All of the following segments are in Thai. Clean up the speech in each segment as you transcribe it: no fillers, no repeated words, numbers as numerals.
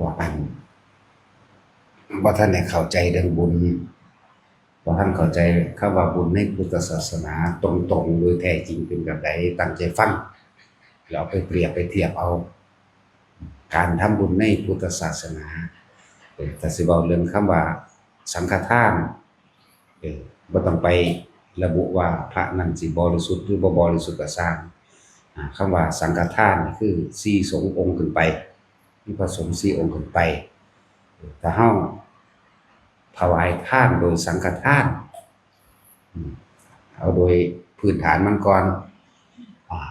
ว่าอันว่าท่านได้เข้าใจเรื่องบุญว่าท่านเข้าใจคำว่าบุญในพุทธศาสนาตรงๆโดยแท้จริงเป็นแบบใดตั้งใจฟังเราไปเปรียบไปเทียบเอาการทำบุญในพุทธศาสนาแต่สิบอกเรื่องคำว่าสังฆทานบ่ต้องไประบุว่าพระนั้นสิบริสุทธิ์หรือบ่บริสุทธิ์ก็สร้างคำว่าสังฆทานคือสี่สงฆ์องค์ขึ้นไปมีพระสงฆ์สี่องค์ขึ้นไปถ้าเฮาถวายทานโดยสังฆทานเอาโดยพื้นฐานมันก่อน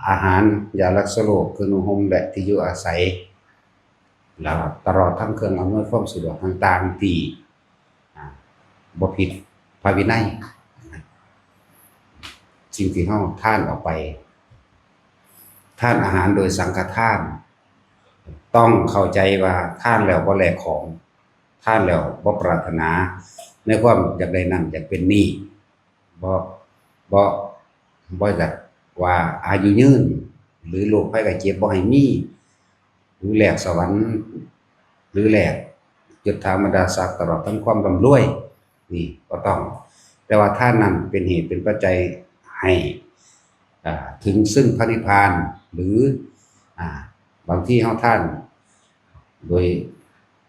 อาหารยารักษาโรคเครื่องนุ่งห่มและที่อยู่อาศัยแล้วตลอดทั้งเครื่องอำนวยความสะดวกต่างๆที่บ่ผิดพระวินัยสิ่งที่เฮาทานออกไปทานอาหารโดยสังฆทานต้องเข้าใจว่าทานแล้วบ่แลกของทานแล้วบ่ปรารถนาในความอยากได้นั่นอยากเป็นนี่บ่อยากว่าอายุยืนหรือโรคภัยไข้เจ็บบ่ให้มีหรือแลกสวรรค์หรือแลกยศถาบรรดาศักดิ์ตลอดทั้งความร่ำรวยนี่ก็ต้องแต่ว่าท่านนั้นเป็นเหตุเป็นปัจจัยให้ถึงซึ่งพระนิพพานหรือบางที่เฮาท่านโดย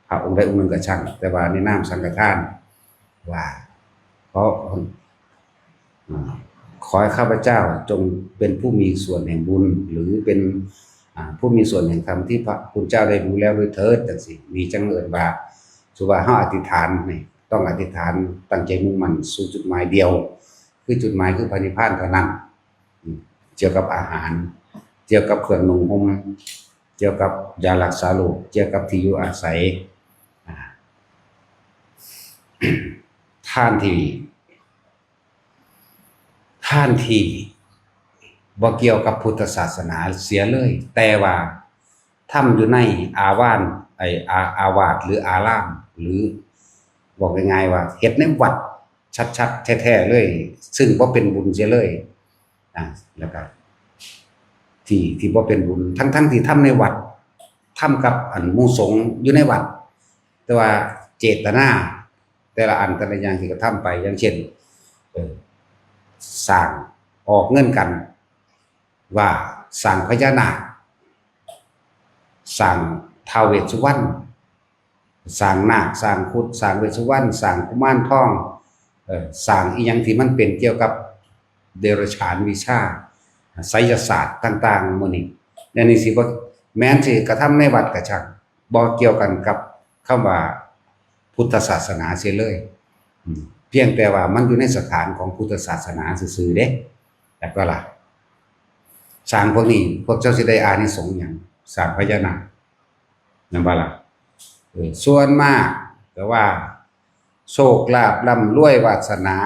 พระองค์ใดองค์หนึ่งก็ช่างแต่ว่าในนามสังฆทานว่าเพราะขอให้ข้าพเจ้าจงเป็นผู้มีส่วนแห่งบุญหรือเป็นผู้มีส่วนแห่งธรรมที่พระคุณเจ้าได้รู้แล้วด้วยเถิดจังซี่มีจังเอิ้นว่าสุว่าเฮาอธิษฐานนี่ต้องอธิษฐานตั้งใจมุ่งมั่นสู่จุดหมายเดียวคือจุดหมายคือพระนิพพานเท่านั้นเกี่ยวกับอาหารเกี่ยวกับเครื่องนุ่งห่มเกี่ยวกับยารักษาโรคเกี่ยวกับที่อยู่อาศัยท่านที่บ่เกี่ยวกับพุทธศาสนาเสียเลยแต่ว่าทำอยู่ในอาวาสหรืออารามหรือบอกง่ายๆว่าเฮ็ดในวัดชัดๆแท้ๆเลยซึ่งบ่เป็นบุญเสียเลยแล้วก็ที่บ่เป็นบุญทั้งที่ทำในวัดทำกับหมู่สงฆ์อยู่ในวัดแต่ว่าเจตนาแต่ละอันแต่ละอย่างที่กระทำไปอย่างเช่นสร้างออกเงินกันว่าสร้างพญานาคสร้างท้าวเวสสุวรรณสร้างนาคสร้างครุฑสร้างเวสสุวรรณสร้างกุมารทองสร้างอีหยังที่มันเป็นเกี่ยวกับเดรัจฉานวิชาไสยศาสตร์ต่างๆหมู่นี้และนี่สิบ่แม้นสิกระทำในวัดก็ช่างบ่เกี่ยวกันกับคำว่าพุทธศาสนาเสียเลยเพียงแต่ว่ามันอยู่ในสถานของพุทธศาสนาซื่อๆเด้แต่ก็ล่ะสร้างพวกนี้พวกเจ้าสิได้อานิสงส์หยังสร้างพญานาคนั่นบ่ล่ะส่วนมากก็ว่าโชคลาภร่ำรวยวาสนา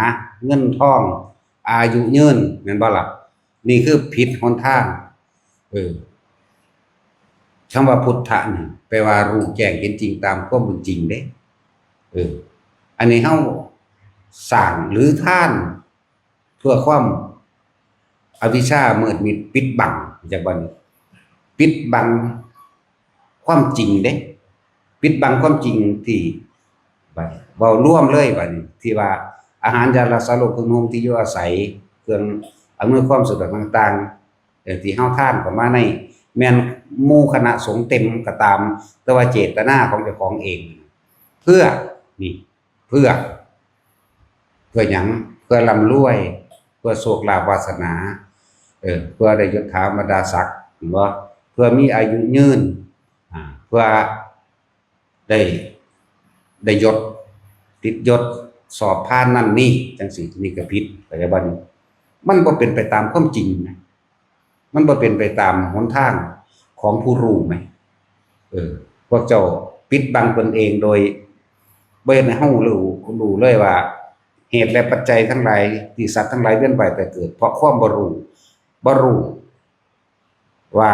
เงินทองอายุยืนแม่นบ่ล่ะนี่คือผิดหนทางคำว่าพุทธะนี่แปลว่ารู้แจ้งเห็นจริงตามความเป็นจริงเด้อันนี้เฮาสร้างหรือท่านเพื่อความอวิชชามืดมิดปิดบังจากบัดนี้ปิดบังความจริงเด้ปิดบังความจริงที่บัดเว้าร่วมเลยบัดนี้ที่ว่าอาหารยารักษาโรคเครื่องนุ่งที่อยู่อาศัยเครื่องอำนวยความสะดวกต่างๆที่เฮาทานเข้ามาในแม่นหมู่คณะสงฆ์เต็มก็ตามแต่ว่าเจตนาของเจ้าของเองเพื่อหยังเพื่อร่ำรวยเพื่อโชคลาภวาสนาเพื่อได้ยศถาบรรดาศักดิ์บ่เพื่อมีอายุยืนเพื่อได้ยศติดยศสอบผ่านนั่นนี่จังซี่นี่ก็ผิดเข้าใจบ่นี่มันบ่เป็นไปตามความจริงนะมันบ่เป็นไปตามหนทางของผู้รู้ไหมพวกเจ้าปิดบังตนเองโดยบ่เฮ็ดให้เฮารู้เลยว่าเหตุและปัจจัยทั้งหลายที่สัตว์ทั้งหลายเวียนว่ายแต่เกิดเพราะความบ่รู้ว่า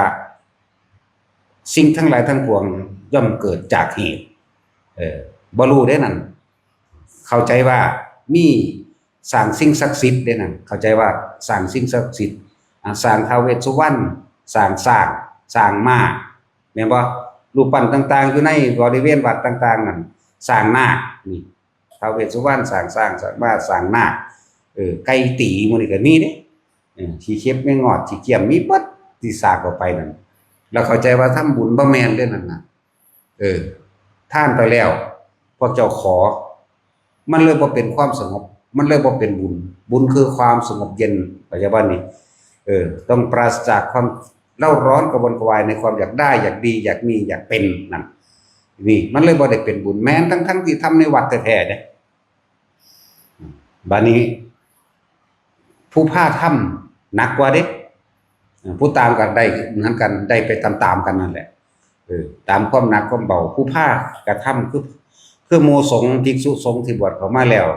สิ่งทั้งหลายทั้งปวงย่อมเกิดจากเหตุบ่รู้เด้นั่นเข้าใจว่ามีสร้างสิ่งศักดิ์สิทธิ์เด้นั่นเข้าใจว่าสร้างสิ่งศักดิ์สิทธิ์สร้างท้าวเวสสุวรรณสร้างม้าแม่นบ่ รูปปั้นต่างๆอยู่ในบริเวณวัดต่างๆนั่นสร้างนาคนี่ท้าวเวสสุวรรณสร้างบ้านสร้างนาคไก่ตีหมื้อนี้ก็มีเด้ขี้เข็บแม่งอดขี้เกียมมีเบิดที่สร้างเข้าไปนั่นแล้วเข้าใจว่าทำบุญบ่แม่นเด้อนั่นน่ะท่านไปแล้วพวกเจ้าขอมันเลยบ่เป็นความสงบมันเลยบ่เป็นบุญบุญคือความสงบเย็นปัจจุบันนี้ต้องปราศจากความเร่าร้อนกระวนกระวายในความอยากได้อยากดีอยากมีอยากเป็นนั่นนี่มันเลยบ่ได้เป็นบุญแม้ทั้งที่ทำในวัดแท้ๆเด้บัดนี้ผู้พาทำหนักกว่าเด้ผู้ตามกันได้เหมือนกันได้ไปตามๆกันนั่นแหละตามความหนักความเบาผู้พากระทำคือหมู่สงฆ์ภิกษุสงฆ์ที่บวชเข้ามาแล้ว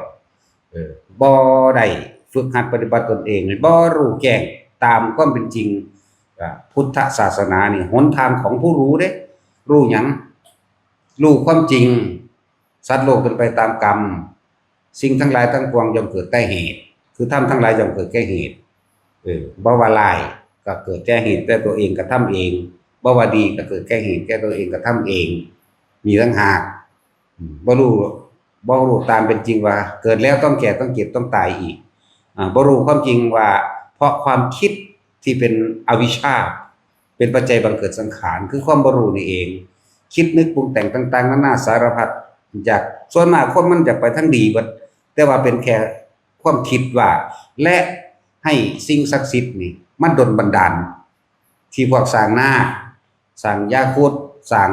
บ่ได้ฝึกหัดปฏิบัติตนเองบ่รู้แจ้งตามความเป็นจริงพุทธศาสนานี่หนทางของผู้รู้เด้รู้หยังรู้ความจริงสัตว์โลกเป็นไปตามกรรมสิ่งทั้งหลายทั้งปวงย่อมเกิดแต่เหตุคือธรรมทั้งหลายย่อมเกิดแก่เหตุบ่ว่าร้ายก็เกิดแก่เหตุแต่ตัวเองกระทำเองบ่ว่าดีก็เกิดแก่เหตุแก่ตัวเองกระทำเองมีทั้งหากบ่รู้ตามเป็นจริงว่าเกิดแล้วต้องแก่ต้องเจ็บต้องตายอีกบ่รู้ความจริงว่าเพราะความคิดที่เป็นอวิชชาเป็นปัจจัยบังเกิดสังขารคือความบ่รู้นี่เองคิดนึกปรุงแต่งต่างๆนานาสารพัดจากส่วนมากคนมันจะไปทั้งดีเบิดแต่ว่าเป็นแค่ความคิดว่าและให้สิ่งศักดิ์สิทธิ์นี่มันดลบันดาลที่พวกสร้างนาคสร้างยาคูตสร้าง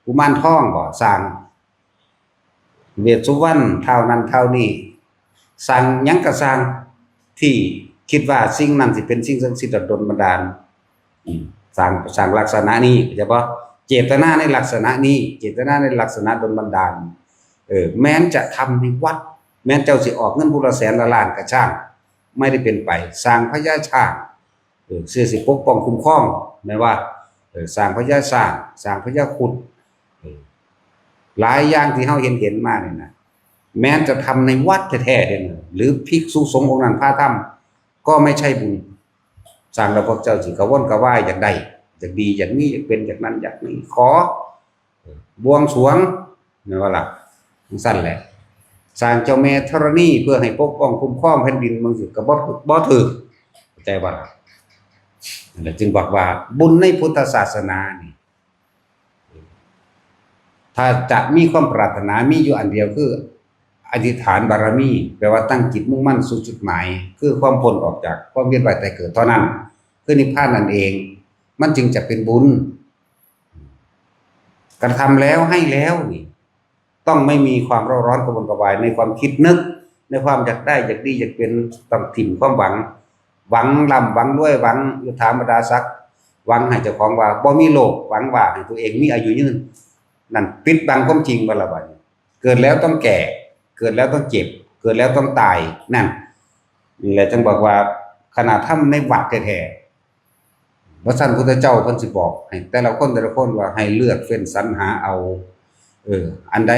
กุมารทองบ่สร้างเวสสุวรรณเท่านั้นเท่านี้สร้างหยังก็สร้างที่คิดว่าสิ่งนั้นสิเป็นสิ่งศักดิ์สิทธิ์ดลบันดาลสร้างลักษณะนี้เข้าใจบ่เจตนาในลักษณะนี้เจตนาในลักษณะดลบันดาลแม้นจะทำในวัดแม้นเจ้าสิออกเงินผู้ละแสนละล้านก็ช่างไม่ได้เป็นไปสร้างพญาช้างเสื้อสิปกป้องคุ้มครองแม้ว่าสร้างพญาช้างสร้างพญาครุฑหลายอย่างที่เฮาเห็นมานี่นะแม้นจะทำในวัดแท้ๆเด้อหรือภิกษุสงฆ์องค์นั้นพาทำก็ไม่ใช่บุญสร้างแล้วพวกเจ้าสิกระวนกระวายอยากได้อยากดีอยากมีอยากเป็นอยากนั้นอยากนี้ขอบวงสรวงแม่นว่าล่ะซั่นแหละสร้างเจ้าแม่ธรณีเพื่อให้ปกป้องคุ้มครองแผ่นดินมันสิก็บ่ถูกเข้าใจบ่ล่ะนั่นแหละจึงบอกว่าบุญในพุทธศาสนานี่ถ้าจะมีความปรารถนามีอยู่อันเดียวคืออธิษฐานบารมีแปลว่าตั้งจิตมุ่งมั่นสู่จุดหมายคือความพ้นออกจากความเวียนว่ายตายเกิดเท่านั้นคือนิพพานนั่นเองมันจึงจะเป็นบุญกระทำแล้วให้แล้วนี่ต้องไม่มีความเร่าร้อนกระวนกระวายในความคิดนึกในความอยากได้อยากดีอยากเป็นต้องถิ่มความหวังร่ำหวังรวยหวังยศถาบรรดาศักดิ์หวังให้เจ้าของว่าบ่มีโลภหวังว่าให้ตัวเองมีอายุยืนนั่นปิดบังความจริงบ่ล่ะบัดเกิดแล้วต้องแก่เกิดแล้วต้องเจ็บเกิดแล้วต้องตายนั่นนี่แหละจึงบอกว่าขณะทำในวัดแท้ๆพระสันพุทธเจ้าเพิ่นสิบอกให้แต่ละคนว่าให้เลือกเฟ้นสรรหาเอาอันใด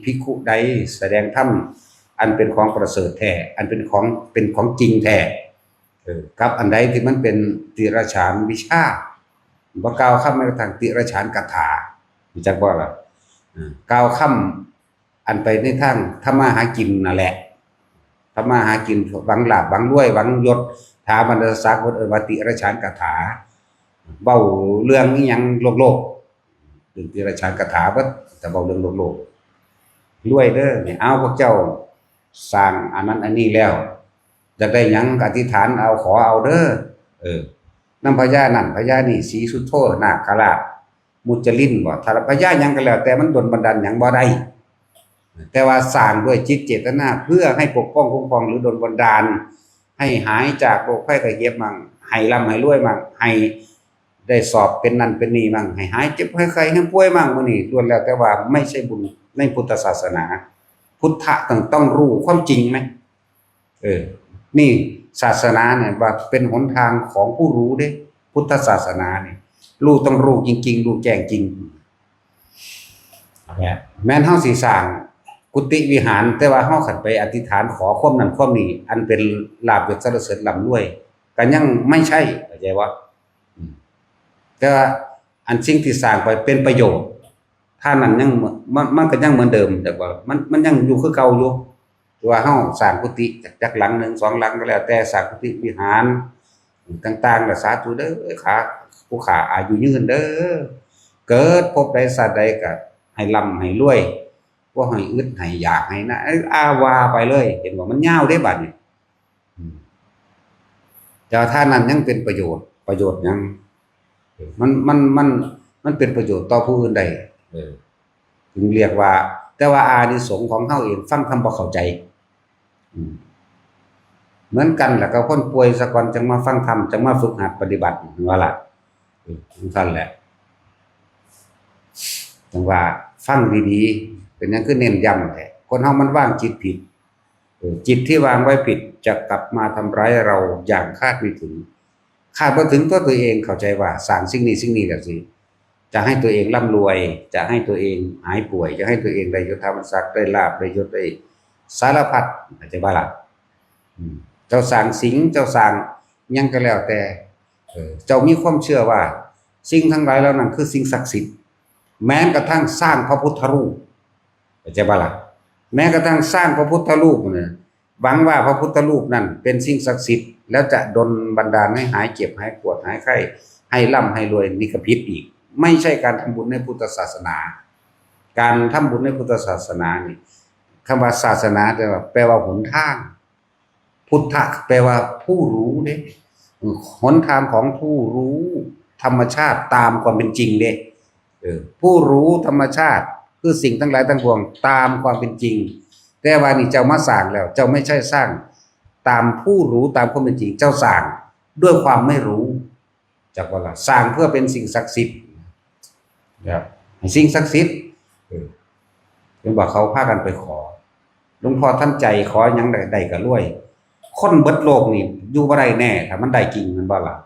ภิกขุใดแสดงธรรมอันเป็นของประเสริฐแท้อันเป็นของจริงแท้กับอันใดที่มันเป็นติรฉานวิชาบ่กล่าวคำในทางติรฉานกถารู้จักบ่ล่ะกล่าวคำอันไปในทางทำมาหากินนั่นแหละทำมาหากินหวังลาภหวังรวยหวังยศถาบรรดาศักดิ์ว่าติรฉานกถาเว้าเรื่องอีหยังโลกถึงติรฉานกถาเบิดแต่เว้าเรื่องโลกรวยเด้อนี่เอาพวกเจ้าสร้างอันนั้นอันนี้แล้วอยากได้หยังอธิษฐานเอาขอเอาเด้อนำพญานั่นพญานี่ศรีสุโธนาคราชมุจลินบ่ถ้าพญาหยังก็แล้วแต่มันดลบันดาลหยังบ่ได้แต่ว่าสร้างด้วยจิตเจตนาเพื่อให้ปกป้องคุ้มครองหรือดลบันดาลให้หายจากโรคภัยไข้เจ็บมั่งให้ร่ำให้รวยมั่งให้ได้สอบเป็นนั่นเป็นนี่มั่งให้หายเจ็บให้ใครให้ป่วยมั่งมื้อนี้ล้วนแล้วแต่ว่าไม่ใช่บุญในพุทธศาสนาพุทธะต้องรู้ความจริงไหมนี่ศาสนาเนี่ยว่าเป็นหนทางของผู้รู้เด้พุทธศาสนาเนี่ยรู้ต้องรู้จริงๆรู้แจ้งจริงแม้นเฮาสิสร้างกุฏิวิหารแต่ว่าเฮาขันไปอธิษฐานขอความนั้นความนี้อันเป็นลาภยศสรรเสริญร่ำรวยก็ยังไม่ใช่เข้าใจว่าแต่ว่า อันสิ่งที่สร้างไปเป็นประโยชน์ถ้านั้นยังมันก็ยังเหมือนเดิมแต่ว่ามันยังอยู่คือเก่าอยู่ว่าเฮาสร้างกุฏิจักหลังหนึ่งสองหลังก็แล้วแต่สร้างกุฏิวิหารต่างๆก็สาธุเด้อขาผู้ขาอายุยืนเด้อเกิดพบใดชาติใดก็ให้ร่ำให้รวยบ่ให้อึดให้อยากให้นะอาวาไปเลยเห็นว่ามันยาวเด้บัดนี้แต่ถ้านั้นยังเป็นประโยชน์ยังมันเป็นประโยชน์ต่อผู้อื่นได้ถึงเรียกว่าแต่ว่าอานิสงส์ของเฮาเองฟังธรรมบ่เข้าใจเหมือนกันแหละกับคนป่วยซะก่อนจังมาฟังธรรมจังมาฝึกหัดปฏิบัติว่าล่ะนั่นแหละจังว่าฟังดีๆเป็นหยังคือเน้นย้ำแท้คนเฮามันวางจิตผิดจิตที่วางไว้ผิดจะกลับมาทำร้ายเราอย่างคาดไม่ถึงคาดบ่ถึงตัวเองเข้าใจว่าสร้างสิ่งนี้แล้วสิจะให้ตัวเองร่ำรวยจะให้ตัวเองหายป่วยจะให้ตัวเองได้ยศถาบรรดาศักดิ์ได้ลาภได้ยศได้สารพัดเข้าใจบ่ล่ะเจ้าสร้างสิ่งเจ้าสร้างหยังก็แล้วแต่เจ้ามีความเชื่อว่าสิ่งทั้งหลายแล้วนั้นคือสิ่งศักดิ์สิทธิ์แม้กระทั่งสร้างพระพุทธรูปเข้าใจบ่ล่ะแม้กระทั่งสร้างพระพุทธรูปเนี่ยหวังว่าพระพุทธรูปนั้นเป็นสิ่งศักดิ์สิทธิ์แล้วจะดลบันดาลให้หายเจ็บหายปวดหายไข้ให้ร่ำให้รวยนี่ก็ผิดอีกไม่ใช่การทำบุญในพุทธศาสนาการทำบุญในพุทธศาสนานี่คำว่าศาสนาแปลว่าหนทางพุทธะแปลว่าผู้รู้เด้หนทางของผู้รู้ธรรมชาติตามความเป็นจริงเด้ผู้รู้ธรรมชาติคือสิ่งทั้งหลายทั้งปวงตามความเป็นจริงแต่ว่านี่เจ้ามาสร้างแล้วเจ้าไม่ใช่สร้างตามผู้รู้ตามความเป็นจริงเจ้าสร้างด้วยความไม่รู้จากว่าล่ะสร้างเพื่อเป็นสิ่งศักดิ์สิทธิ์ครับสิ่งศักดิ์สิทธิ์เห็นว่าเขาพากันไปขอหลวงพ่อท่านใจขอหยังได้ก็รวยคนเบิดโลกนี่อยู่บ่ได้แน่ถ้ามันได้จริงมันบ่ล่ะ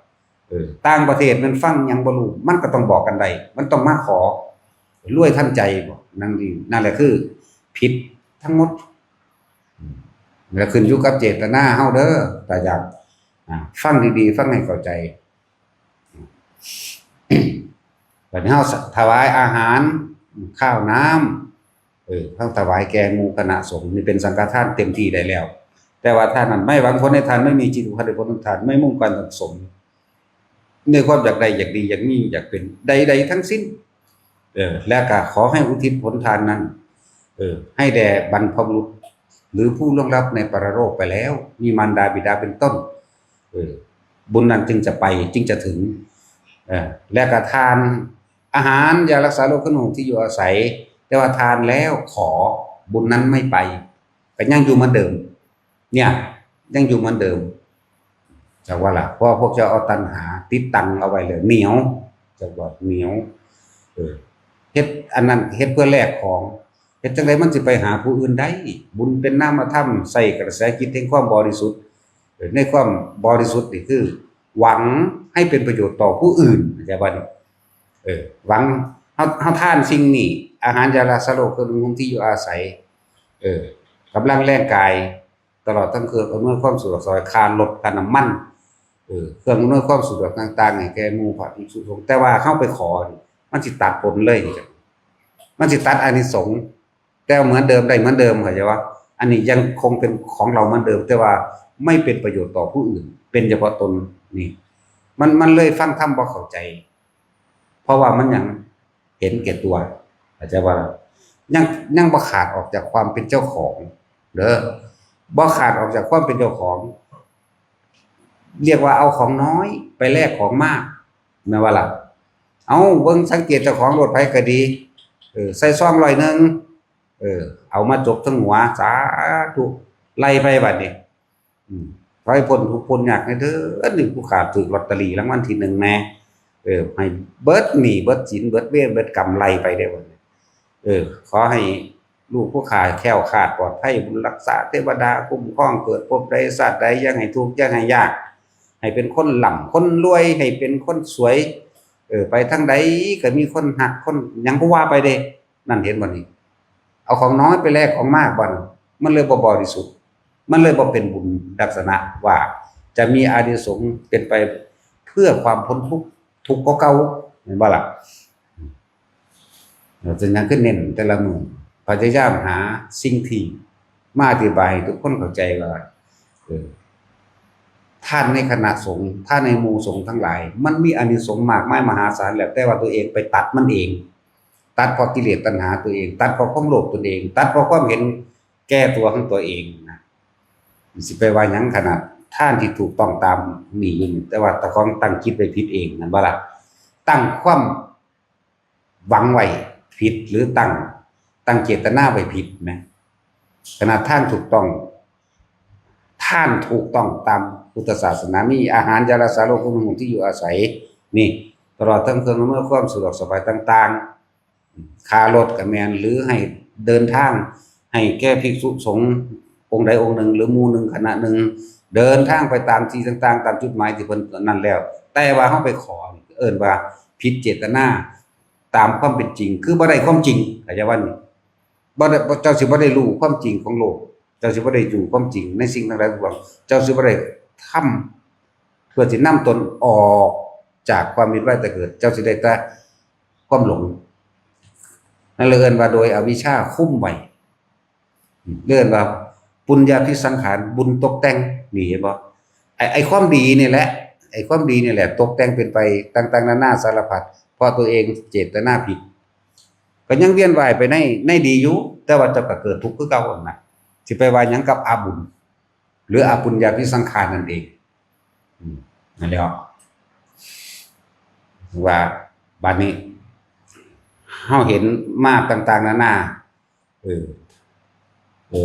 ต่างประเทศมันฟังหยังบ่รู้มันก็ต้องบอกกันได้มันต้องมาขอรวยท่านใจบ่นั่นแหละคือผิดทั้งหมดแล้วขึ้นอยู่กับเจตนาเฮาเด้อแต่อยากฟังดีๆฟังให้เข้าใจบัดนี้เฮาถวายอาหารข้าวน้ำเฮาถวายแก่หมู่คณะสงฆ์นี่เป็นสังฆทานเต็มที่ได้แล้วแต่ว่าท่านนั้นไม่หวังผลในทานไม่มีจิตอุปาทานผลในทานไม่มุ่งการสังสมในความอยากใดอยากดีอยากมีอยากเป็นใดๆทั้งสิ้นแล้วก็ขอให้อุทิศผลทานนั้นให้แด่บรรพบุรุษหรือผู้ล่วงลับในปรโลกไปแล้วมีมารดาบิดาเป็นต้นบุญนั้นจึงจะไปจึงจะถึงและก็ทานอาหารยารักษาโรคขนมที่อยู่อาศัยแต่ว่าทานแล้วขอบุญนั้นไม่ไปก็ยังอยู่เหมือนเดิมเนี่ยยังอยู่เหมือนเดิมจากว่าล่ะเพราะพวกเจ้าเอาตัณหาติดตังเอาไว้เลยเหนียวจากว่าเหนียวเฮ็ดอันนั้นเฮ็ดเพื่อแลกของเฮ็ดจังได๋มันสิไปหาผู้อื่นได้บุญเป็นนามธรรมใส่กระแสจิตแห่งความบริสุทธิ์ในความบริสุทธิ์นี่คือหวังให้เป็นประโยชน์ต่อผู้อื่นเข้าใจบ่นี่หวังเฮาทานสิ่งนี้อาหารยารักษาโรคเครื่องนุ่งที่อยู่อาศัยกำลังแรงกายตลอดทั้งคืนอำนวยความสะดวกสบายค่ารถค่าน้ำมันเครื่องอำนวยความสะดวกต่างๆให้แก่หมู่พระภิกษุสงฆ์แต่ว่าเฮาไปขอมันสิตัดผลเลยมันสิตัดอานิสงส์แต่เหมือนเดิมได้เหมือนเดิมเข้าใจว่าอันนี้ยังคงเป็นของเราเหมือนเดิมแต่ว่าไม่เป็นประโยชน์ต่อผู้อื่นเป็นเฉพาะตนนี่มันเลยฟังธรรมบ่เข้าใจเพราะว่ามันยังเห็นแก่ตัวเข้าใจว่ายังบ่ขาดออกจากความเป็นเจ้าของเด้อบ่ขาดออกจากความเป็นเจ้าของเรียกว่าเอาของน้อยไปแลกของมากแม่นว่าล่ะเอาเบิ่งสังเกตเจ้าของรถไผก็ดีใส่ซอง100นึงเอามาจกทั้งหัวสาธุไล่ไปบัดนี้ขอให้พ้นทุกข์พ้นยากให้เด้อนี่ผู้ขาถูกลอตเตอรี่รางวัลที่1แน่ให้เบิดหนี้เบิดสินเบิดเวรเบิดกรรมไล่ไปได้บัดนี้ขอให้ลูกผู้ขาแคล้วคลาดปลอดภัยบุญรักษาเทวดาคุ้มครองเกิดพบใดชาติใดอย่าให้ทุกข์อย่าให้ยากให้เป็นคนร่ำคนรวยให้เป็นคนสวยไปทางใดก็มีคนหักคนหยังก็ว่าไปเด้นั่นเห็นบ่นี่เอาของน้อยไปแลกของมากบ่มันเลยบ่บริสุทธิ์มันเลยบ่เป็นบุญลักษณะว่าจะมีอานิสงส์เป็นไปเพื่อความพ้นทุกข์กว่าเก่า เห็นบ่ล่ะเราจะยังขึ้นเน้นแต่ละมือพยายามหาสิ่งที่มาอธิบายให้ทุกคนเข้าใจว่าท่านในคณะสงฆ์ท่านในหมู่สงฆ์ทั้งหลายมันมีอานิสงส์มากมายมหาศาลแหละแต่ว่าตัวเองไปตัดมันเองตัดเพราะกิเลสตัณหาตัวเองตัดเพราะความโลภตัวเองตัดเพราะความเห็นแก้ตัวของตัวเองนะสิไปว่าหยังขนาดท่านที่ถูกต้องตามมีอยู่แต่ว่าตะกองตั้งคิดไปผิดเองนั่นบ่ล่ะตั้งความหวังไว้ผิดหรือตั้งเจตนาไว้ผิดนะขณะท่านถูกต้องตามพุทธศาสนามีอาหารยารักษาโรคทุกอย่างที่อยู่อาศัยนี่ตลอดทั้งเครื่องอำนวยความสะดวกสบายต่างๆค่ารถก็แม่นหรือให้เดินทางให้แก่ภิกษุสงฆ์องค์ใดองค์หนึ่งหรือหมู่หนึ่งคณะหนึ่งเดินทางไปตามที่ต่างๆตามจุดหมายที่เพิ่นนั่นแล้วแต่ว่าเฮาไปขอเอิ้นว่าผิดเจตนาตามความเป็นจริงคือบ่ได้ความจริงเข้าใจว่านี่บ่ได้เจ้าสิบ่ได้รู้ความจริงของโลกเจ้าสิบ่ได้อยู่ความจริงในสิ่งทั้งหลายทั้งปวงเจ้าสิบ่ได้ทำเพื่อสินำตนออกจากความมีไว้แต่เกิดเจ้าสิได้แต่ความหลงนั่นเลยเอิ้นว่าโดยอวิชชาคุ้มไว้เรียกว่าปุญญาภิสังขารบุญตกแต่งนี่เห็นบ่ไอ้ความดีนี่แหละไอ้ความดีนี่แหละตกแต่งเป็นไปต่างๆนานาสารพัดเพราะตัวเองเจตนาผิดก็ยังเวียนว่ายไปในดีอยู่แต่ว่าจะก็เกิดทุกข์คือเก่าน่ะสิไปว่าหยังกับอาบุญหรืออาปุญญาภิสังขารนั่นเองนั่นแหละว่าบัดนี้เฮาเห็นมาต่างๆนานา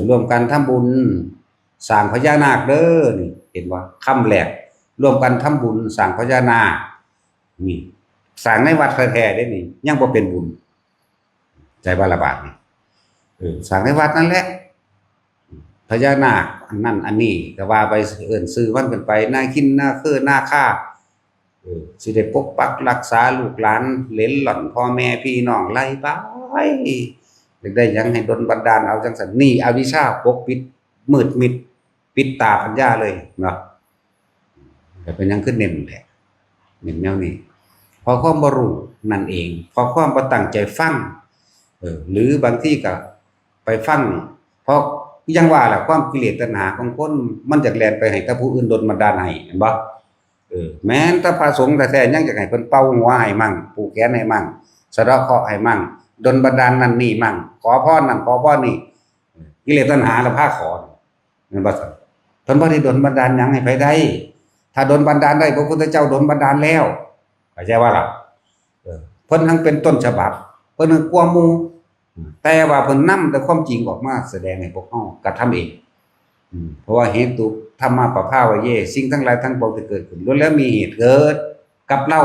ร่วมกันทำบุญสร้างพญานาคเด้อนี่เห็นว่าคำแรกร่วมกันทำบุญสร้างพญานาคนี่สร้างในวัดแท้ๆได้นี่ยังบ่เป็นบุญใจบาละบาทนี่สร้างในวัดนั่นแหละพญานาคอันนั้นอันนี้ก็ว่าไปเอิ้นชื่อมันกันไปนาคินนาคือนาค่าสิได้ปกปักรักษาลูกหลานเหลนหล่อนพ่อแม่พี่น้องไล่ไปได้หยังให้ดลบันดาลเอาจังซั่นนี่อวิชชาปกปิดมืดมิดปิดตาปัญญาเลยเนาะแต่เป็นหยังขึ้นเน้นแหละเน้นแนวนี้พอความบ่รู้นั่นเองพอความบ่ตั้งใจฟังหรือบางทีก็ไปฟังเพราะยังว่าล่ะความกิเลสตัณหาของคนมันอยากแล่นไปให้แต่ผู้อื่นดลบันดาลให้เห็นบ่แม้นแต่พระสงฆ์แท้ๆยังอยากให้เพิ่นเป่าหัวให้มั่งผูกแขนให้มั่งสะเดาะเคราะห์ให้มั่งดลบันดาลนั่นนี่มั่งขอพรนั่นขอพรนี่กิเลสตัณหาละพาขอแม่นบ่ซั่นเพิ่นบ่ได้ดลบันดาลหยังให้ไผได้ถ้าดลบันดาลได้พระพุทธเจ้าดลบันดาลแล้วเข้าใจว่าล่ะเพิ่นทั้งเป็นต้นฉบับเพิ่นกว่าหมู่แต่ว่าเพิ่นนำแต่ความจริงออกมาแสดงให้พวกเฮากระทำเองเพราะว่าเหตุธรรมะปะภาวะเยสิ่งทั้งหลายทั้งปวงที่เกิดขึ้นล้วนแล้วมีเหตุเกิดกับเรา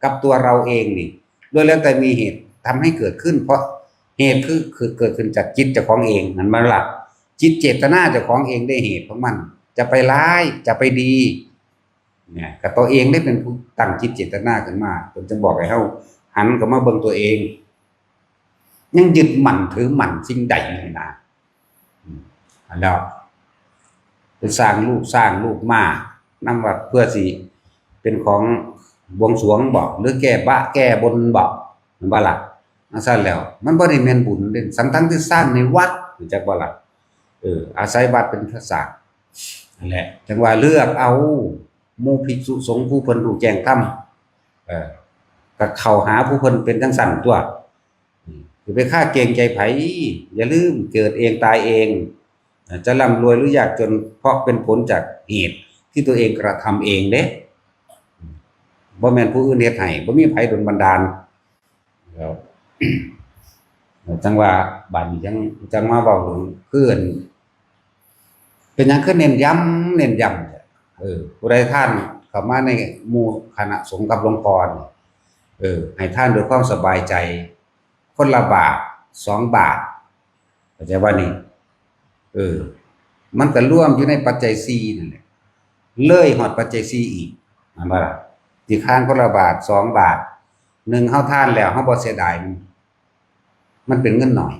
กับตัวเราเองนี่ล้วนแล้วแต่มีเหตุทำให้เกิดขึ้นเพราะเหตุคือเกิดขึ้นจากจิตเจ้าของเองนั่นมันล่ะจิตเจตนาเจ้าของเองได้เหตุของมันจะไปร้ายจะไปดีเนี่ยก็ตัวเองได้เป็นผู้ตั้งจิตเจตนาขึ้นมาจนจะบอกให้เฮาหันกลับมาเบิ่งตัวเองยังยึดมั่นถือมั่นสิ่งใดนี่นะแล้วไปสร้างลูกมานำว่าเพื่อสิเป็นของบวงสรวงบอกหรือแก้บนบอกมันบ่ล่ะซั่นแล้วมันบ่ได้แม่นบุญเด้ทั้งที่สร้างในวัดรู้จักบ่ล่ะอาศัยวัดเป็นภาษานั่นแหละจังว่าเลือกเอาหมู่ภิกษุสงฆ์ผู้เพิ่นรู้แจ้งธรรมก็เข้าหาผู้เพิ่นเป็นจังซั่นตัวสิไปฆ่าเกรงใจไผอย่าลืมเกิดเองตายเองจะร่ำรวยหรือยากจนเพราะเป็นผลจากเหตุที่ตัวเองกระทำเองเด้บ่แม่นผู้อื่นเฮ็ดให้บ่มีไผดลบันดาลแล้วจังว่าบัดนี้จังมาเว้าถึงเพื่อนเป็นหยังคือเน้นย้ำผู้ใดท่านเข้ามาในหมู่คณะสงฆ์กับหลวงพ่อให้ท่านด้วยความสบายใจคนละบาท2 บาทเข้าใจว่านี่มันก็รวมอยู่ในปัจจัย4นั่นแหละเลยฮอดปัจจัย4อีกนั่นบ่ล่ะสิค้านคนละบาท2 บาท1เฮาทานแล้วเฮาบ่เสียดายมันเป็นเงินน้อย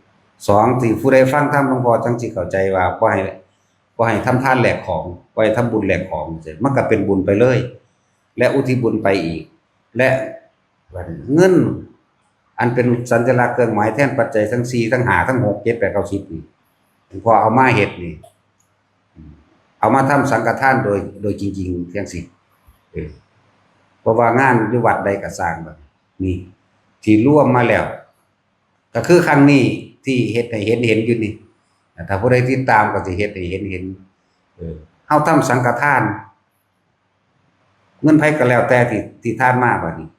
2ที่ผู้ใดฟังธรรมหลวงพ่อจังสิเข้าใจว่าบ่ให้ทำทานแลกของบ่ให้ทำบุญแลกของมันก็เป็นบุญไปเลยและอุทิศบุญไปอีก และเงินอันเป็นสัญลักษณ์เครื่องหมายแทนปัจจัยทั้ง4ทั้ง5ทั้ง6 7 8 9 10นี่พอเอามาเฮ็ดนี่เอามาทำสังฆทานโดยจริงๆเพียงสิเพราะว่างานอยู่วัดใดก็สร้างแบบนี้ที่ร่วมมาแล้วก็คือครั้งนี้ที่เฮ็ดให้เห็นอยู่นี่ถ้าผู้ใดติดตามก็สิเฮ็ดให้เห็นเฮาทำสังฆทานเงินไผก็แล้วแต่ที่ทานมาบัดนี้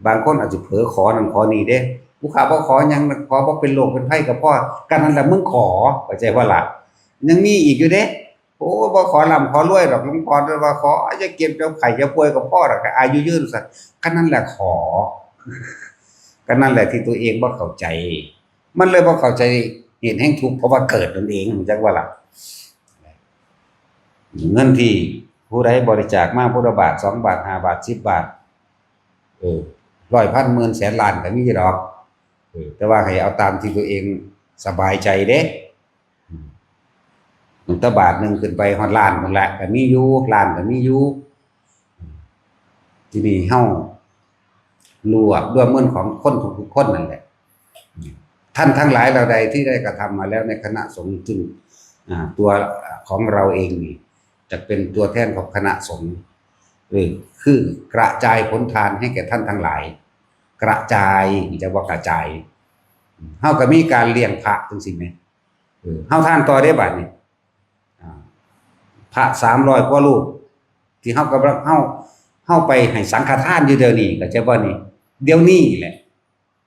บางคนอาจจะเผลอขอนั่นขอนี่เด้ผู้ข้าบ่ขอหยังขอบ่เป็นโรคเป็นไผก็พอกันนั่นแหละมึงขอเข้าใจบ่ล่ะยังมีอีกอยู่เด้โอ้บ่ขอร่ำขอรวยดอกหลวงพ่อว่าขออย่าเก็บเจ้าไข้อย่าป่วยก็พอดอกอายุยืนซะกันนั่นแหละขอกันนั่นแหละที่ตัวเองบ่เข้าใจมันเลยบ่เข้าใจเหตุแห่งทุกข์เพราะว่าเกิดนั่นเองจักว่าล่ะเงินที่ผู้ใดบริจาคมาพุทธบาท2 บาท5 บาท10 บาทร้อยพันหมื่นแสนล้านก็มีดอกแต่ว่าให้เอาตามที่ตัวเองสบายใจเด้มันตะบาทนึงขึ้นไปฮอดล้านนั่นแหละก็มีอยู่ล้านก็มีอยู่ที่นี่เฮารวบเงินของคนทุกๆคนนั่นแหละท่านทั้งหลายเราใดที่ได้กระทำมาแล้วในคณะสงฆ์จึงตัวของเราเองนี่จะเป็นตัวแทนของคณะสงฆ์คือกระจายผลทานให้แก่ท่านทั้งหลายกระจายจะว่ากระจายเฮาก็มีการเลี้ยงพระจังซี่แหมเฮาทานต่อได้บัดนี้พระ300กว่ารูปที่เฮากำลังเฮาไปให้สังฆทานอยู่เดี๋ยวนี้ก็จะบ่นี่เดี๋ยวนี้แหละ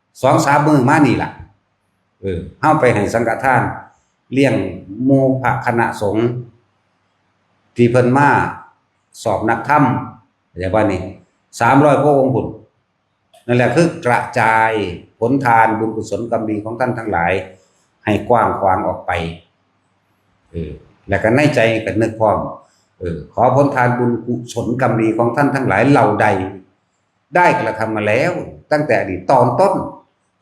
2-3 มื้อมานี่ล่ะเฮาไปให้สังฆทานเลี้ยงหมู่พระคณะสงฆ์ที่เพิ่นมาสอบนักธรรมอย่างว่านี่300กว่าองค์พุ่นนั่นแหละคือกระจายผลทานบุญกุศลกรรมดีของท่านทั้งหลายให้กว้างขวางออกไปแล้วก็ในใจก็นึกพร้อมขอผลทานบุญกุศลกรรมดีของท่านทั้งหลายเหล่าใดได้กระทำมาแล้วตั้งแต่อดีตตอนต้น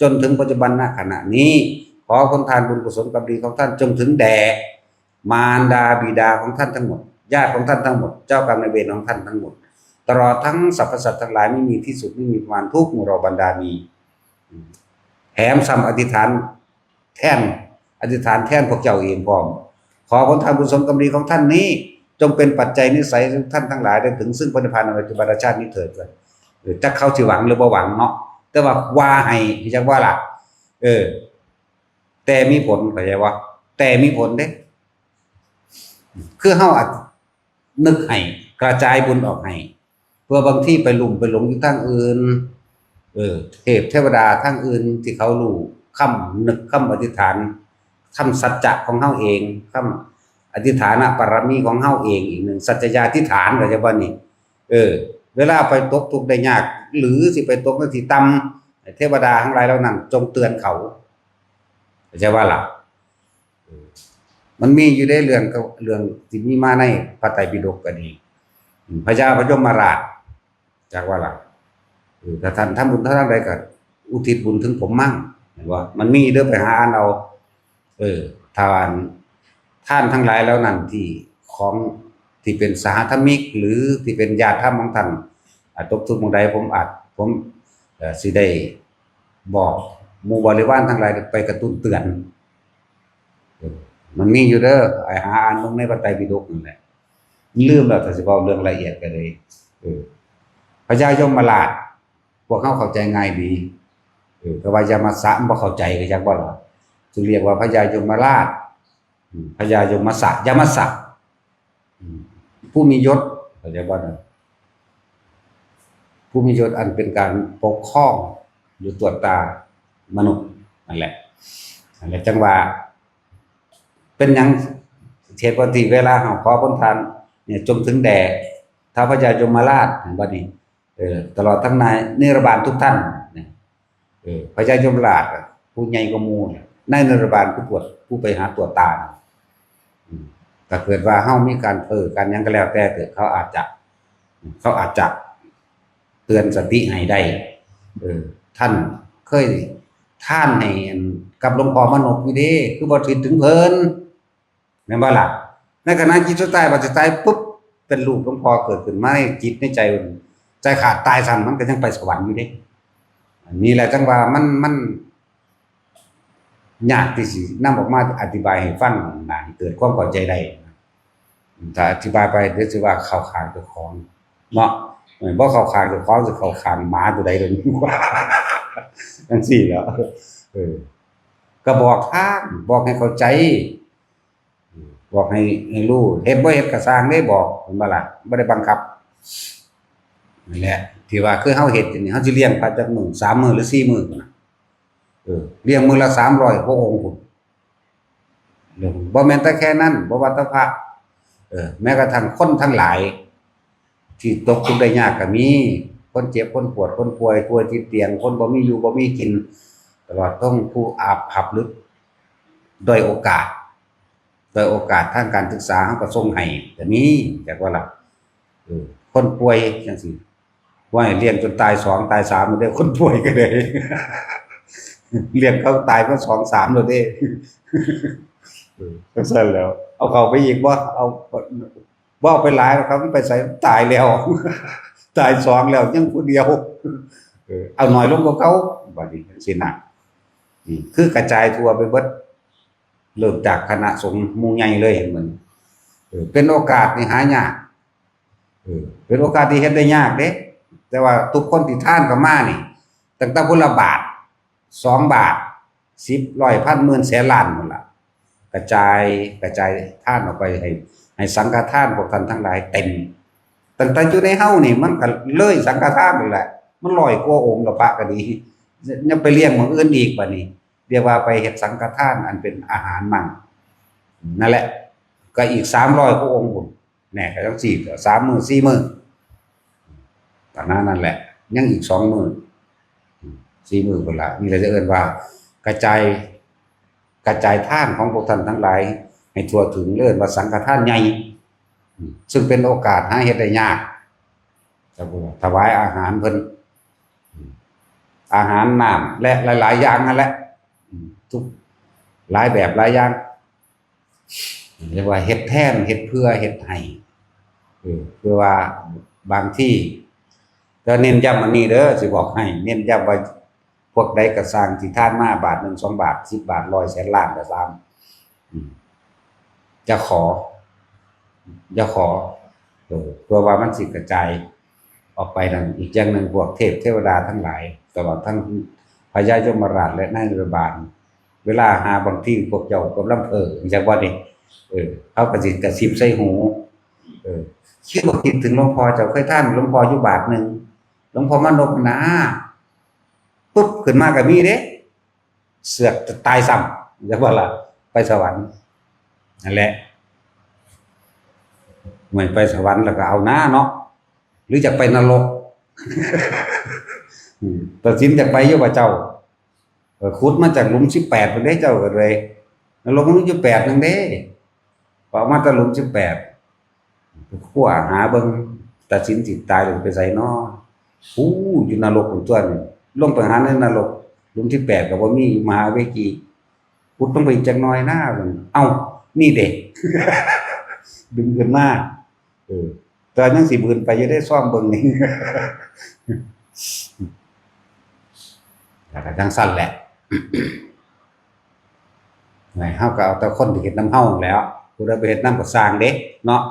จนถึงปัจจุบันณขณะนี้ขอผลทานบุญกุศลกรรมดีของท่านจงถึงแด่มารดาบิดาของท่านทั้งหมดญาติของท่านทั้งหมดเจ้ากรรมนายเวรของท่านทั้งหมดตลอดทั้งสรรพสัตว์ทั้งหลายไม่มีที่สุดไม่มีประมาณทุกหมู่เราบรรดามีแถมซ้ำอธิษฐานแทนพวกเจ้าเองพร้อมขอผลทานบุญกุศลกรรมดีของท่านนี้จงเป็นปัจจัยนิสัยของท่านทั้งหลายได้ถึงซึ่งพระนิพพานในปัจจุบันชาตินี้เถิดเลยจักเขาสิหวังหรือบ่หวังเนาะแต่ว่าให้จักว่าล่ะแต่มีผลเข้าใจว่าแต่มีผลเด้คือเฮาอาจนึกให้กระจายบุญออกให้เพื่อบางที่ไปหลงอยู่ทางอื่นเทพเทวดาทางอื่นที่เขารู้คำนึกคำอธิษฐานคำสัจจะของเฮาเองคำอธิษฐานปรมีของเฮาเองอีกหนึ่งสัจจญาธิษฐานก็จะว่านี่เวลาไปตกทุกข์ได้ยากหรือสิไปตกในที่ต่ำเทวดาทั้งหลายเหล่านั้นจงเตือนเขาจะว่าล่ะมันมีอยู่ได้เรื่องที่มีมาในพระไตรปิฎกก็ดีพญาพยมราชจากว่าล่ะถ้าท่านทำบุญเท่าใดก็อุทิศบุญถึงผมมั่งเห็นว่ามันมีเด้อไปหาอ่านเอาทานท่านทั้งหลายแล้วนั่นที่ของที่เป็นสหธรรมิกหรือที่เป็นญาติธรรมของท่านตกทุกข์หมู่ใดผมสิได้บอกหมู่บริวารทั้งหลายไปกระตุ้นเตือนมันมีอยู่เด้อหาอ่านลงในพระไตรปิฎกนั่นแหละลืมแล้วแต่สิเว้าเรื่องละเอียดกันเลยพญายมราชพวกเขาเข้าใจง่ายดีแต่ว่ายมสะบ่เข้าใจก็จักบ่ล่ะจึงเรียกว่าพญายมราชพญายมสะยมสะผู้มียศเข้าใจบ่ล่ะผู้มียศอันเป็นการปกครองอยู่ตรวจตามนุษย์นั่นแหละจังว่าเป็นหยังเทพปฏิเวลาเฮาขอผลทานเนี่ยจงถึงแด่ท้าวพญายมราชบัดนี้ตลอดทั้งนายนิรบาลทุกท่านเนี่ยพญายมราชผู้ใหญ่กว่าหมู่เนี่ยนายนิรบาลผู้ไปหาตัวตาถ้าเกิดว่าเฮามีการการหยังก็แล้วแต่เกิดเขาอาจจะเตือนสติให้ได้ท่านเคยท่านให้กับหลวงพ่อมนกอยู่เด้คือบ่คิดถึงเพิ่นแม่นบ่ล่ะในขณะจิตสุดท้ายปุ๊บเป็นรูปหลวงพ่อเกิดขึ้นมาในจิตในใจ ใจขาดตายซ้ำมันก็ยังไปสวรรค์อยู่เด้อันนี้แหละจังว่ามันยากที่สินำออกมาอธิบายให้ฟังน่าให้เกิดความเข้าใจได้ถ้าอธิบายไปเดี๋ยวสิว่าเข้าข้างเจ้าของเนาะบ่เข้าข้างเจ้าของสิเข้าข้างหมาตัวใดตัวหนึ่งกว่าจังซี่แหล้วก็บอกทางบอกให้เข้าใจบอกให้รู้เฮ็ดบ่เฮ็ดก็สร้างได้บอกเห็นบ่ล่ะบ่ได้บังคับนั่นแหละที่ว่าคือเฮาเฮ็ดนี่เฮาสิเลี้ยงพระจักมื้อ3มื้อหรือ4มื้อพุ่นน่ะเลี้ยงมื้อละ300พระองค์พุ่นบ่แม่นแต่แค่นั้นบ่ว่าแต่พระแม้กระทั่งคนทั้งหลายที่ตกทุกข์ได้ยากก็มีคนเจ็บคนปวดคนป่วยติดเตียงคนบ่มีอยู่บ่มีกินตลอดต้องผู้อาภัพหรือด้อยโอกาสทางการศึกษาเฮาก็ส่งให้ก็มีจักว่าล่ะคนป่วยจังซี่ว่าให้เลี้ยงจนตาย2ตาย3บ่ได้คนป่วยก็ได้ เลี้ยงเขาตายมา2 3แล้วเด้จังซั่นแล้วเอาเข้าไปอีกบ่เอาบ่เอาไปหลายครับมันไปใส่ตายแล้ว ตาย2แล้วยังผู้เดียวเอาน้อยลงกว่าเขาบัดนี้จังซี่น่ะคือกระจายทั่วไปเบิดเริ่มจากคณะสงฆ์หมู่ใหญ่เลยเห็นมันเป็นโอกาสที่หายากเป็นโอกาสที่เฮ็ดได้ยากเด้แต่ว่าทุกคนที่ทานเข้ามานี่ตั้งแต่คนละบาท2 บาท10 100 1,000 10,000 แสนล้านหมดล่ะกระจายทานออกไปให้สังฆทานพวกท่านทั้งหลายเต็มตั้งแต่อยู่ในเฮานี่มันก็เลยสังฆทานนั่นแหละมัน100 กว่าองค์ละพระก็ดียังไปเลี้ยงหม้องอื่นอีกบัดนี้เรียกว่าไปเฮ็ดสังฆทานอันเป็นอาหารมั่งนั่นแหละก็อีก300 กว่าองค์พุ่นแน่ก็จังซี่ก็3 มื้อ4 มื้อตอนนั้นนั่นแหละยังอีก2 มื้อ4 มื้อพุ่นล่ะนี่เราจะเอิ้นว่ากระจายทานของพวกท่านทั้งหลายให้ทั่วถึงเอิ้นว่าสังฆทานใหญ่ซึ่งเป็นโอกาสหาเฮ็ดได้ยากถวายอาหารเพิ่นอาหารน้ำและหลายๆอย่างนั่นแหละทุกหลายแบบหลายอย่างเรียกว่าเฮ็ดแทนเฮ็ดเพื่อเฮ็ดให้เพื่อว่าบางที่ก็เน้นย้ำอันนี้เด้อสิบอกให้เน้นย้ำว่าพวกใดก็สร้างที่ทานมาบาท1 2 บาท10 บาท100 แสนล้านก็ตามจะขอเพื่อว่ามันสิกระจายออกไปนั่นอีกอย่างหนึ่งพวกเทพเทวดาทั้งหลายตลอดทั้งพญายมราชและนายนิบาลเวลาหาบางที่พวกเจ้ากำลังจังว่านี่เขาก็สิกระซิบใส่หูคิดว่าคิดถึงหลวงพ่อเจ้าเคยท่านหลวงพ่ออยู่บาทนึงหลวงพ่อมานพนะปุ๊บขึ้นมาก็มีเด้เสือกจะตายซ้ำจังว่าล่ะไปสวรรค์นั่นแหละไม่ไปสวรรค์แล้วก็เอาหน้าเนาะหรือจะไปนรกตัดสินจะไปอยู่ว่าเจ้าขุดมาจากหลุม18เพิ่นได้เจ้าก็เลยนรกมันอยู่8นึงเด้พอมาตะหลุม18คั่วหาเบิ่งตัดสินสิตายหรือไปไสเนาะอยู่นรกตัวนี้ลงไปหาในนรกหลุม18ก็บ่มีมหาเวกีขุดต้องไปจักหน่อยหน้าเพิ่นเอ้านี่เด้ ดึงขึ้นมาตอนยังสิบืนไปจะได้ซ่อมเบิ่งนี่ แต่จังสั้นแหละ ไหนเฮาก็เอาแต่คนที่เฮ็ดน้ำเฮาแล้วผู้ใดไปเฮ็ดน้ำก็สร้างเด้เนาะ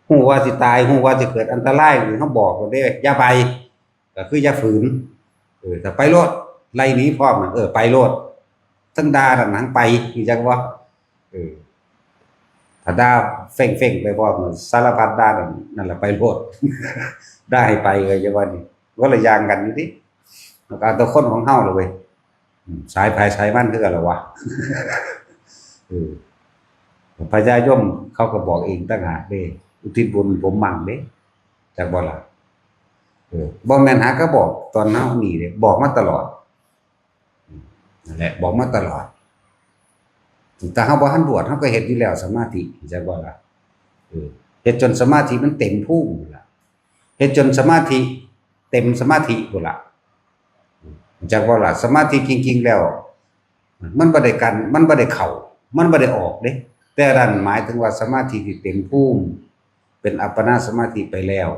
ฮู้ว่าสิตายฮู้ว่าสิเกิดอันตรายหรือเฮาบอกว่าเด้อย่าไปก็คืออย่าฝืนถ้าไปโลดไล่หนีพร้อมนั่นไปโลดทั้งด่าทั้งหนังไปอีจังว่าถ้าด่าเฟ่งๆไปพร้อมสารพัดด่านั่นแหละไปโลด ได้ไปก็จะว่านี่ก็ละอย่างกันอยู่ดิแล้วก็ตัวคนของเฮาเลยเว้ยสายภายสายมันคือกันล่ะวะ พญายมเขาก็บอกเองต่างหากเด้อุทิศบุญผมมั่งเด้จักบ่ล่ะบ่แม่นหาก็บอกตอนเฮานี่เด้บอกมาตลอดนั่นแหละบอกมาตลอดแต่เฮาบ่ทันบวชเฮาก็เฮ็ดอยู่แล้วสมาธิจักบ่ล่ะเฮ็ดจนสมาธิมันเต็มภูมิล่ะเฮ็ดจนสมาธิเต็มสมาธิพุ่นล่ะจักบ่ล่ะสมาธิจริงๆแล้วมันบ่ได้กันมันบ่ได้เข้ามันบ่ได้ออกเด้แต่นั่นหมายถึงว่าสมาธิที่เต็มภูมิเป็นอัปปนาสมาธิไปแล้ว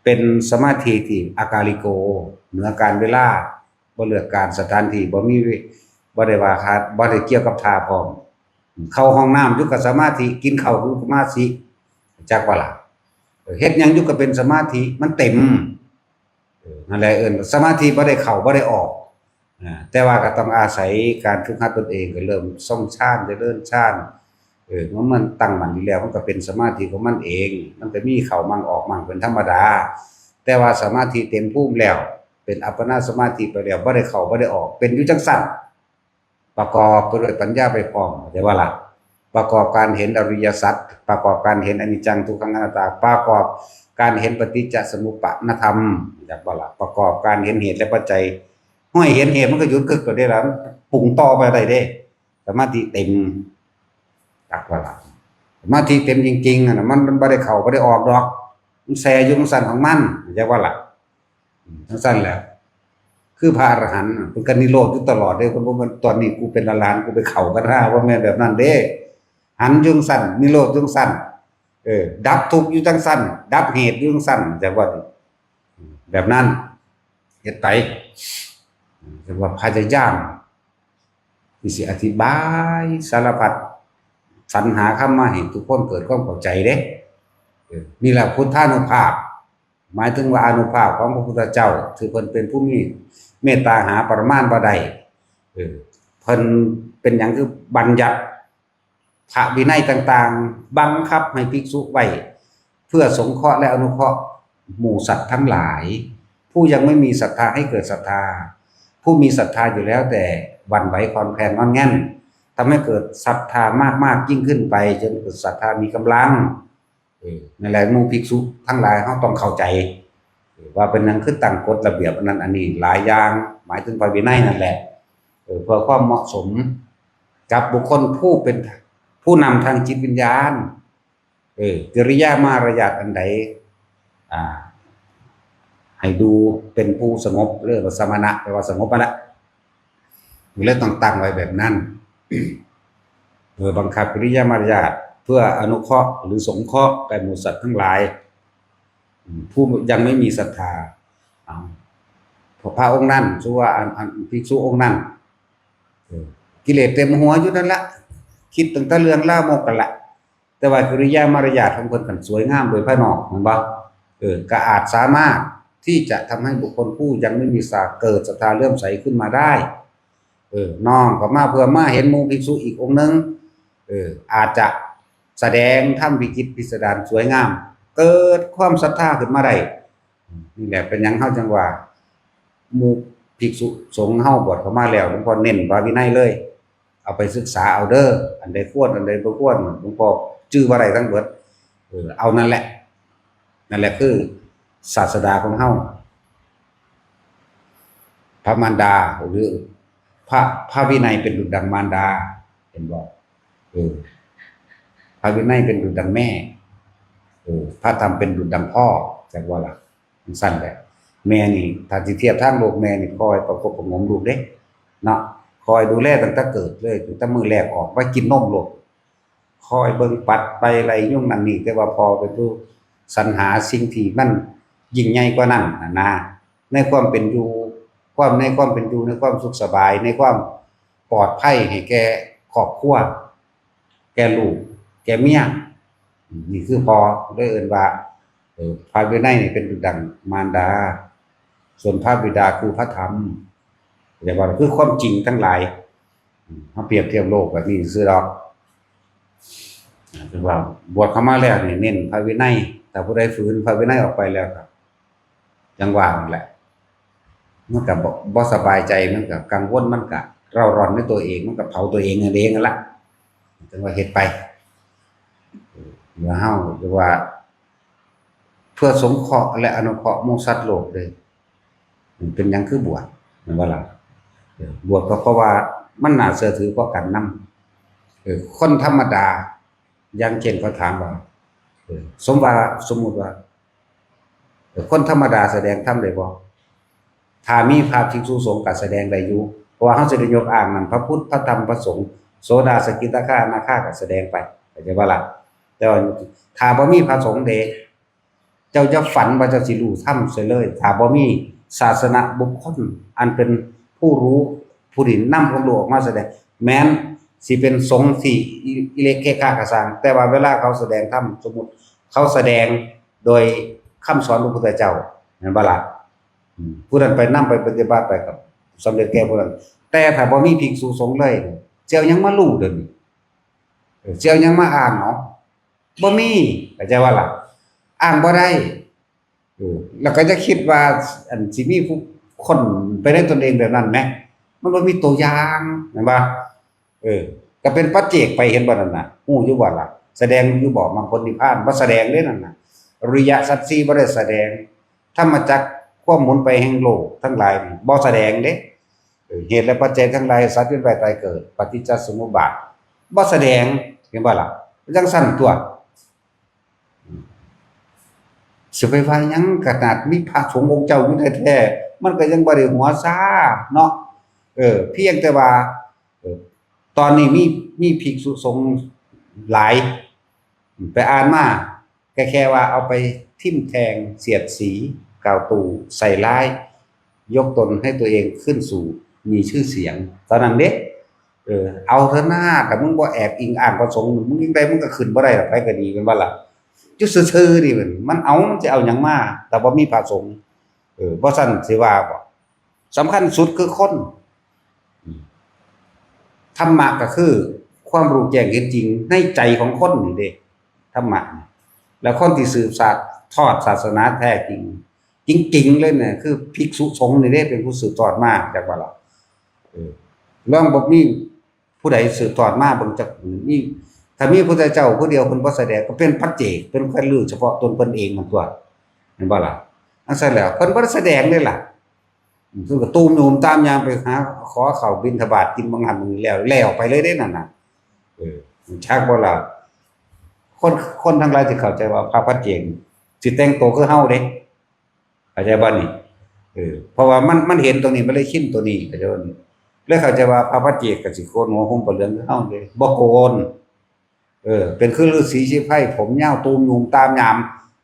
เป็นสมาธิที่อากาลิโกเหนือการเวลาบ่เลือกการสถานที่บ่มีบ่ได้ว่าขาดบ่ได้เกี่ยวกับท่าพร้อมเข้าห้องน้ำอยู่กับสมาธิกินข้าวอยู่สมาธิจักว่าล่ะเฮ็ดหยังอยู่ก็เป็นสมาธิมันเต็มนั่นแหละสมาธิบ่ได้เข้าบ่ได้ออกแต่ว่าก็ต้องอาศัยการฝึกหัดตนเองก็เริ่มทรงฌานเจริญฌานเมื่อมันตั้งมั่นอยู่แล้วมันก็เป็นสมาธิของมันเองมันก็มีเข้ามั่งออกมั่งเป็นธรรมดาแต่ว่าสมาธิเต็มภูมิแล้วเป็นอัปปนาสมาธิไปแล้วบ่ได้เข้าบ่ได้ออกเป็นอยู่จังซั่นประกอบไปด้วยปัญญาไปพร้อมแต่ว่าล่ะประกอบการเห็นอริยสัจประกอบการเห็นอนิจจังทุกขังอนัตตาประกอบการเห็นปฏิจจสมุปบาทธรรมจักว่าล่ะประกอบการเห็นเหตุและปัจจัยห้อยเห็นเหตุมันก็หยุดกึกก็ได้แล้วปรุงต่อไปได้เด้สมาธิเต็มจักว่าล่ะสมาธิเต็มจริงๆน่ะมันบ่ได้เข้าบ่ได้ออกดอกมันแซ่อยู่จังซั่นของมันจักว่าล่ะจังซั่นแหละคือพระอรหันต์เพิ่นก็นิโรธอยู่ตลอดเด้เพิ่นบ่แม่นตอนนี้กูเป็นอรหันต์กูไปเข้ากันท่าว่าแม่นแบบนั้นเด้หันอยู่จังซั่นนิโรธอยู่จังซั่นดับทุกข์อยู่จังซั่นดับเหตุอยู่จังซั่นจักว่าแบบนั้นเฮ็ดไปเรียกว่าพยายามที่สิอธิบายสารพัดสรรหาคำมาให้ทุกคนเกิดความเข้าใจเด้นี่แหละพุทธานุภาพหมายถึงว่าอานุภาพของพระพุทธเจ้าคือเพิ่นเป็นผู้มีเมตตาหาปรมาณบ่ได้เพิ่นเป็นหยังคือบัญญัติพระวินัยต่างๆบังคับให้ภิกษุไว้เพื่อสงเคราะห์และอนุเคราะห์หมู่สัตว์ทั้งหลายผู้ยังไม่มีศรัทธาให้เกิดศรัทธาผู้มีศรัทธาอยู่แล้วแต่หวั่นไหวคลอนแคลนงอนแง่นทำให้เกิดศรัทธามากๆยิ่งขึ้นไปจนเกิดศรัทธามีกำลังนั่นแหละหมู่ภิกษุทั้งหลายเฮาต้องเข้าใจว่าเป็นหยังคือตั้งกฎระเบียบอันนั้นอันนี้หลายอย่างหมายถึงพระวินัยนั่นแหละเพื่อความเหมาะสมกับบุคคลผู้เป็นผู้นำทางจิตวิญญาณกิริยามารยาทอันใดให้ดูเป็นผู้สงบเรียกว่าสมณะแปลว่าสงบนั่นแหละเลยต้องตั้งไว้แบบนั้นโดยบังคับกิริยามารยาทเพื่ออนุเคราะห์หรือสงเคราะห์แก่หมู่สัตว์ทั้งหลายผู้ยังไม่มีศรัทธาพระองค์นั้นชื่อว่าอันภิกษุองค์นั้นกิเลสเต็มหัวอยู่นั่นละคิดตั้งแต่เรื่องลามกกันละแต่ว่ากิริยามารยาทของเพิ่นกันสวยงามโดยภายนอกเห็นบ่ก็อาจสามารถที่จะทำให้บุคคลผู้ยังไม่มีศรัทธาเกิดศรัทธาเลื่อมใสขึ้นมาได้น้องก็มาเพื่อมาเห็นหมู่ภิกษุอีกองค์นึงอาจจะแสดงธรรมวิจิตรพิสดารสวยงามเกิดความศรัทธาขึ้นมาได้นี่แหละเป็นหยังเฮาจังว่าหมู่ภิกษุสงฆ์เฮาบวชเข้ามาแล้วหลวงพ่อเน้นพระวินัยเลยเอาไปศึกษาเอาเด้ออันใดควรอันใดบ่ควรหลวงพ่อชื่อว่าอะไรทั้งเบิดเอานั่นแหละคือศาสดาของเฮาพระมารดาหรือพระวินัยเป็นดุจดังมารดาเห็นบ่พระวินัยเป็นดุจดังแม่พระธรรมเป็นดุจดังพ่อจักว่าล่ะมันสั้นแหละแม่นี่ถ้าสิเทียบทางโลกแม่นี่คอยประกบประงมลูกเด้เนาะคอยดูแลตั้งแต่เกิดเลยตั้งแต่มื้อแรกออกไว้กินนมลูกคอยเบิ่งปัดไปอะไรยุ่งนั่นนี่แต่ว่าพอเป็นผู้สรรหาสิ่งที่มันยิ่งใหญ่กว่านั้นนะในความเป็นอยู่ในความสุขสบายในความปลอดภัยให้แก่ครอบครัวแก่ลูกแก่เมียนี่คือพอได้เอิ้นว่าพระวินัยนี่เป็นดุจดังมารดาส่วนพระบิดาคือพระธรรมเรียกว่าคือความจริงทั้งหลายเฮาเปรียบเทียบโลกแบบนี้ซื่อดอกคือว่าบวชเข้ามาแล้วนี่เน้นพระวินัยแต่ผู้ใดฝืนพระวินัยออกไปแล้วก็จังว่านั่นแหละมันก็บ่สบายใจมันก็กังวลมันก็เร่าร้อนในตัวเองมันก็เผาตัวเองนั่นเองนั่นล่ะจังว่าเฮ็ดไปเมื่อเฮาหรือว่าเพื่อสงเคราะห์และอนุเคราะห์หมู่สัตว์โลกเลยมันเป็นหยังคือบวชแม่นบ่ล่ะบวชก็เพราะว่ามันน่าเชื่อถือกว่ากันนำคนธรรมดาอย่างเช่นเขาถามว่าสมมุติว่าคนธรรมดาแสดงธรรมได้บ่ถ้ามีพระภิกษุสงฆ์ก็แสดงได้อยู่เพราะว่าเฮาสิได้ยกอ้างนั่นพระพุทธพระธรรมพระสงฆ์โสดาสกิทาคาอนาคาก็แสดงไปเข้าใจบ่ล่ะแต่ว่าถ้าบ่มีพระสงฆ์เด้ เจ้าจะฝันว่าเจ้าสิรู้ธรรมเสียเลยถ้าบ่มีศาสนบุคคลอันเป็นผู้รู้ผู้ที่นำความรู้ออกมาแสดงแม้นสิเป็นสงฆ์ที่อิเล็กเคกากะสร้างแต่ว่าเวลาเขาแสดงธรรมสมมุติเขาแสดงโดยคำสอนของพระพุทธเจ้าแม่นบ่ล่ะผู้นั้นไปนำไปปฏิบัติไปกับสำเร็จแก่ผู้นั้นแต่ถ้าบ่มีภิกษุสงฆ์เลยเจ้ายังมารู้เด้อนี่เจ้ายังมาอ่านเนาะบ่มีเข้าใจว่าล่ะอ่านบ่ได้แล้วก็จะคิดว่าอันสิมีผู้คนไปในตนเองแบบนั้นแหมมันบ่มีตัวอย่างแม่นบ่ก็เป็นปัจเจกไปเห็นบ่นั่นน่ะฮู้อยู่บ่ล่ะแสดงอยู่บ่มรรคผลนิพพานบ่แสดงเด้นั่นน่ะอริยสัจสี่บ่ได้แสดงธรรมจักรความหมุนไปแห่งโลกทั้งหลายบ่แสดงเด้เหตุและปัจจัยทั้งหลายสัตว์เวียนว่ายตายเกิดปฏิจจสมุปบาทบ่แสดงเห็นบ่ล่ะจังซั่นตัวสิไปว่าหยังขนาดมีพระสงฆ์องค์เจ้าอยู่แท้ๆมันก็ยังบ่ได้หัวซาเนาะเพียงแต่ว่าตอนนี้มีภิกษุสงฆ์หลายไปอ่านมาแค่ว่าเอาไปทิ่มแทงเสียดสีกล่าวตู่ใส่ร้ายยกตนให้ตัวเองขึ้นสู่มีชื่อเสียงตอนนั้นเด้เอาเถอะหน้าแต่มึงบ่แอบอิงอ่างประสงค์มึงยังไดมึงก็ขึ้นบ่ได้หรอกไปก็ดีเป็นว่าล่ะอยู่ซื่อๆนี่มันจะเอาหยังมาแต่บ่มีพระสงฆ์บ่ซั่นสิว่าบ่สำคัญสุดคือคนธรรมะก็คือความรู้แจ้งเห็นจริงในใจของคนนี่เด้ธรรมะแล้วคนที่สืบทอดศาสนาแท้จริงจริงๆเลยเนี่ยคือภิกษุสงฆ์นี่เด้เป็นผู้สืบทอดมาจากว่าล่ะลองบ่มีผู้ใดสืบทอดมาเบิ่งจักมีถ้ามีพระพุทธเจ้าผู้เดียวเพิ่นบ่แสดงก็เป็นปัจเจกเป็นคนรู้เฉพาะตนเพิ่นเองมันตัวเห็นบ่ล่ะอันซั่นแล้วเพิ่นบ่ได้แสดงเลยล่ะเพิ่นก็ตูมโยมตามยามไปหาขอข้าวบิณฑบาตกินบางหันมื้อแล้วไปเลยเด้นั่นน่ะชักบ่ล่ะคนทั้งหลายสิเข้าใจว่าพระปัจเจกสิแต่งตัวคือเฮาเด้เข้าใจบ่นี่เพราะว่ามันเห็นตรงนี้มันเลยชินตัวนี้เข้าใจบ่นี่เลยเข้าใจว่าพระปัจเจกก็สิโกนหัวห่มผ้าเหลืองคือเฮาเด้บ่โกนเป็นคือฤาษีชีไพรผมยาวตูมยุงตามยาม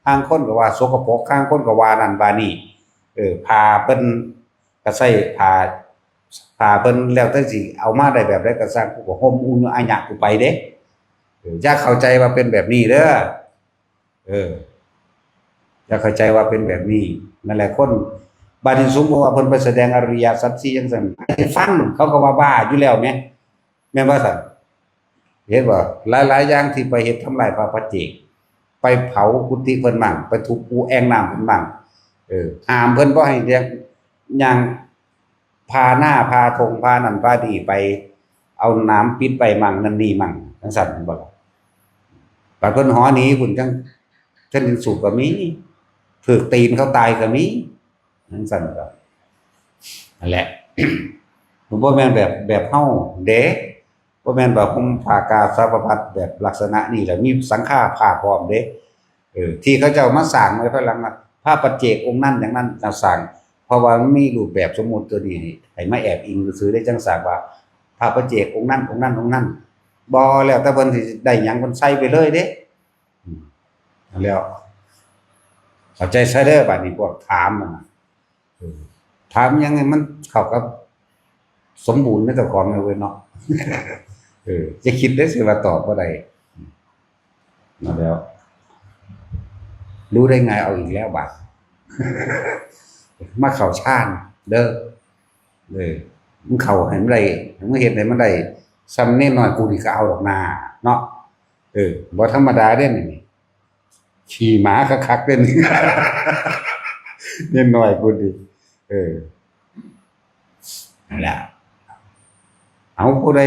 ทางคนก็ว่าสกปรกข้างคนก็ว่านั่นว่านี่ผ้าเพิ่นก็ใส่ผ้าเพิ่นแล้วแต่สิเอามาได้แบบใดก็สร้างผู้ก็ห่มอุ่นอาญะกูไปเด้อย่าเข้าใจว่าเป็นแบบนี้เด้ออย่าเข้าใจว่าเป็นแบบนี้นั่นแหละคนบาดนี้สมมุติว่าเพิ่นไปแสดงอริยสัจ4จังซั่นให้ฟังเขาก็ว่าบ้าอยู่แล้วแม่นบ่ซั่นเห็นบ่หลายๆอย่างที่ไปเฮ็ดทำลายพระปัจเจกไปเผากุฏิเพิ่นมั่งไปทุบปูแอ่งน้ำเพิ่นมั่งห้ามเพิ่นบ่ให้เรียกย่างพาหน้าพาธงพานั่นพานี่ไปเอาน้ำปิดไปมั่งนั่นนี่มั่งจังซั่นบ่ล่ะบาดเพิ่นหอหนีพุ่นจังเพิ่นสูบก็มีถูกตีนเขาตายก็มีจังซั่นก็นั่นแหละ ผมบ่แม่นแบบเฮาเด้บ่แม่นว่าผมผ่ากาสาวพัดแบบลักษณะนี้แหละมีสังฆาผ่าพร้อมเด้ที่เขาเจ้ามาสร้างไว้ภายหลังพระปัจเจกองค์นั้นอย่างนั้นจะสร้างเพราะว่ามันมีรูปแบบสมมุติตัวนี้ให้มาแอบอิงซื่อได้จังสร้างว่าพระปัจเจกองค์นั้นบ่แล้วแต่เพิ่นสิได้หยังเพิ่นใส่ไปเลยเด้แล้วเข้าใจซะเด้อบัดนี้พวกถามมันถามยังไงมันเข้ากับสมบูรณ์ในเจ้าของเลยเว้ยเนาะจะคิดได้สิว่าตอบบ่ได้มาแล้วรู้ได้ไงเอาอีกแล้วบัด มาเข้าฌานเด้อมึงเข้าให้มันได้มึงเฮ็ดให้มันได้ซ้ำแน่น้อยกูนี่ก็เอาดอกนาเนาะบ่ธรรมดาเด้นี่ขี่หมาคักๆเด้นี่ แน่น้อยกูนี่นั่นแหละเอาผู้ใด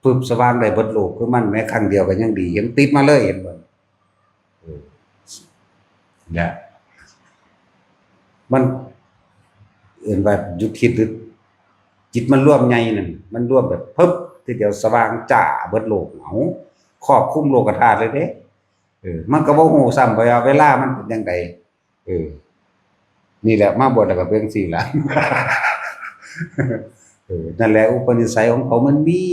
ปึบสว่างได้เบิดโลกคือมันแม้ครั้งเดียวก็ยังดียังติดมาเลยเห็นบ่เนี่ยมันว่ายุคิดหรือจิตมันร่วมใหญ่นั่นมันร่วมแบบปึ๊บทีเดียวสว่างจ้าเบิดโลกเอาครอบคลุมโลกธาตุเลยเด้มันก็บ่ฮู้ซ้ำว่าเวลามันเป็นจังไดนี่แหละมาบวชแล้วก็เป็นจังซี่ล่ะ นั่นแหละอุปนิสัยของเขามันมี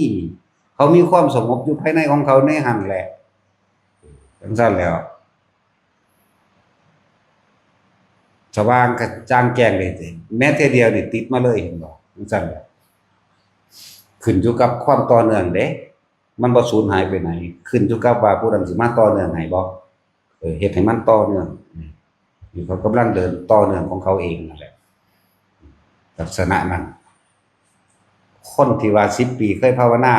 เขามีความสงบอยู่ภายในของเขาในหั่นแหละจังซั่นแล้ว สว่างกระจ่างแจ้งเลยสิแม้แต่เดียวนี่ติดมาเลยเห็นบ่จังซั่นแหละขึ้นอยู่กับความต่อเนื่องเด้มันบ่สูญหายไปไหนขึ้นอยู่กับว่าผู้นั้นสิมาต่อเนื่องให้บ่เฮ็ดให้มันต่อเนื่องนี่เขากำลังเดินต่อเนื่องของเขาเองนั่นแหละลักษณะนั้นคนที่ว่า10ปีเคยภาวนา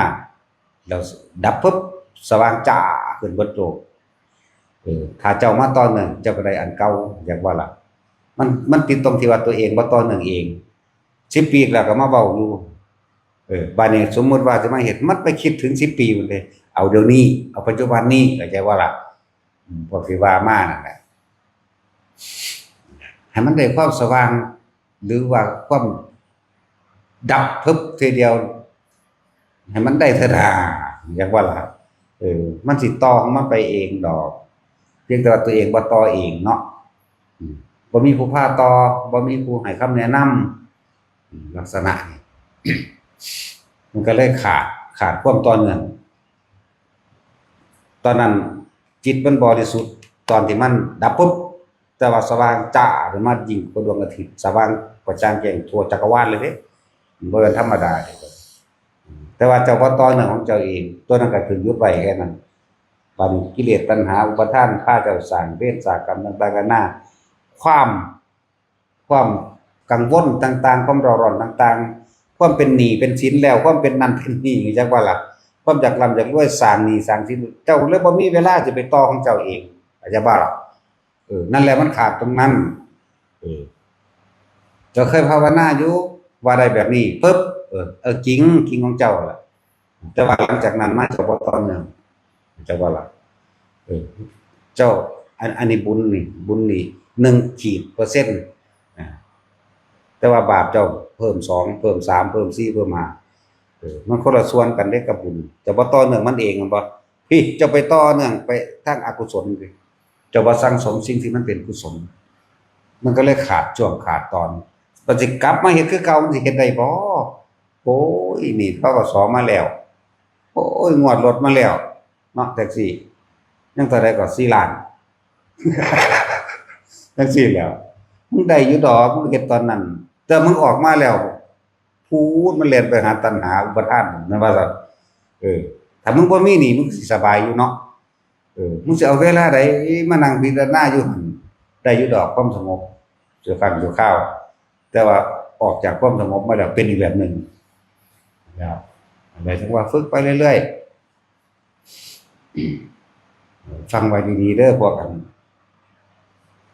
แล้วดับปุ๊บสว่างจ้าขึ้นเบิดโลกถ้าเจ้ามาต่อเนื่องเจ้าก็ได้อันเก่าอย่างว่าล่ะมันติดตรงที่ว่าตัวเองบ่ต่อเนื่องเอง10ปีแล้วก็มาเว้าอยู่บัดนี้สมมุติว่าจะมาเฮ็ดมันไปคิดถึง10ปีพุ่นเด้เอาเดี๋ยวนี้เอาปัจจุบันนี้เข้าใจว่าล่ะพวกที่ว่ามานั่นแหละให้มันได้ความสว่างหรือว่าความดับพึบทีเดียวให้มันได้เถิดอย่างว่าล่ะมันสิต่อของมันไปเองดอกเพียงแต่ว่าตัวเองบ่ต่อเองเนาะบ่มีผู้พาต่อบ่มีผู้ให้คำแนะนำลักษณะนี้ มันก็เลยขาดความต่อเนื่องตอนนั้นจิตมันบริสุทธิ์ตอนที่มันดับปุ๊บแต่ว่าสว่างจ้าขึ้นมายิ่งกว่าดวงอาทิตย์สว่างกระจ่างแจ้งทั่วจักรวาลเลยเด้บ่เป็นธรรมดาเด้แต่ว่าเจ้าบ่ต่อเนื่องของเจ้าเองตัวนั้นก็ถึงยุดไว้แค่นั้นบัดนี้กิเลสตัณหาอุปทานพาเจ้าสร้างเวรสร้างกรรมต่างๆกันานาความกังวลต่างๆความร้อนต่างๆความเป็นหนี้เป็นสินแล้วความเป็นนั่นเป็นนี่จักว่าล่ะความอยากร่ำอยากรวยสร้างหนี้สร้างสินเจ้าเลยบ่มีเวลาจะไปต่อของเจ้าเองเข้าใจบ่ล่ะนั่นแหละมันขาดตรงนั้นเจ้าเคยภาวนาอยู่ว่าได้แบบนี้ปึ๊บจริงของเจ้าล่ะแต่ว่าหลังจากนั้นมาเจ้าบ่ต่อเนื่องเจ้าว่าล่ะเจ้าอันนี้บุญนี่1ขีดเปอร์เซ็นต์แต่ว่าบาปเจ้าเพิ่ม2เพิ่ม3เพิ่ม4เพิ่ม5มันคนละส่วนกันเด้กับบุญเจ้าบ่ต่อเนื่องมันเองบ่พี่เจ้าไปต่อเนื่องไปทางอกุศลสิเจ้าบ่สั่งสมสิ่งที่มันเป็นกุศลมันก็เลยขาดช่วงขาดตอนมันสิกลับมาเฮ็ดคือเก่ามันสิเฮ็ดได้บ่โอ้ยนี่พกสมาแล้วโอ้ยงวดรถมาแล้วเนาะแท็กซี่ยังเท่าใดก็4ล้านจังซี่แหล้วมึงได้อยู่ดอกมึงเฮ็ดตอนนั้นแต่มึงออกมาแล้วพูดมันเล่นไปหาตัณหาอุปทานนั่นว่าซั่นถ้ามึงบ่มีนี่มึงสิสบายอยู่เนาะมึงสิเอาเวลาใดมานั่งพิจารณาอยู่หั่นได้อยู่ดอกความสงบเจอฟังอยู่ข้าวแต่ว่าออกจากความสงบมาแล้วเป็นอีกแบบหนึ่งนะครับหมายถึงว่าฝึกไปเรื่อยๆฟังไว้ดีๆเด้อพวกกัน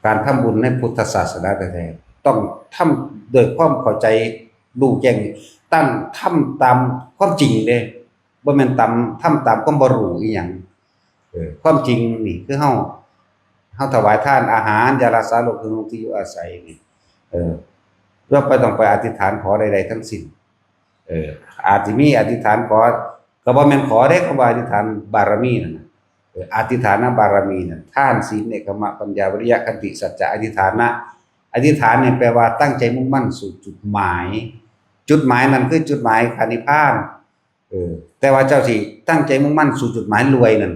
การทำบุญในพุทธศาสนาแท้ๆต้องทำโดยความเข้าใจรู้แจ้งตั้งทำตามความจริงเด้บ่แม่นทำตามความบ่รู้อีหยังความจริงนี่คือเฮาถวายทานอาหารยารักษาโรคทุกที่อยู่อาศัยนี่เราไปต้องไปอธิษฐานขอใดๆทั้งสิ้นอาจสิมีอธิษฐานขอก็บ่แม่นขอเด้คำว่าอธิษฐานบารมีนั่นน่ะอธิษฐานบารมีนั่นทานศีลเนกขมะปัญญาวิริยะขันติสัจจะอธิษฐานเนี่ยแปลว่าตั้งใจมุ่งมั่นสู่จุดหมายนั้นคือจุดหมายนิพพานแต่ว่าเจ้าสิตั้งใจมุ่งมั่นสู่จุดหมายรวยนั่น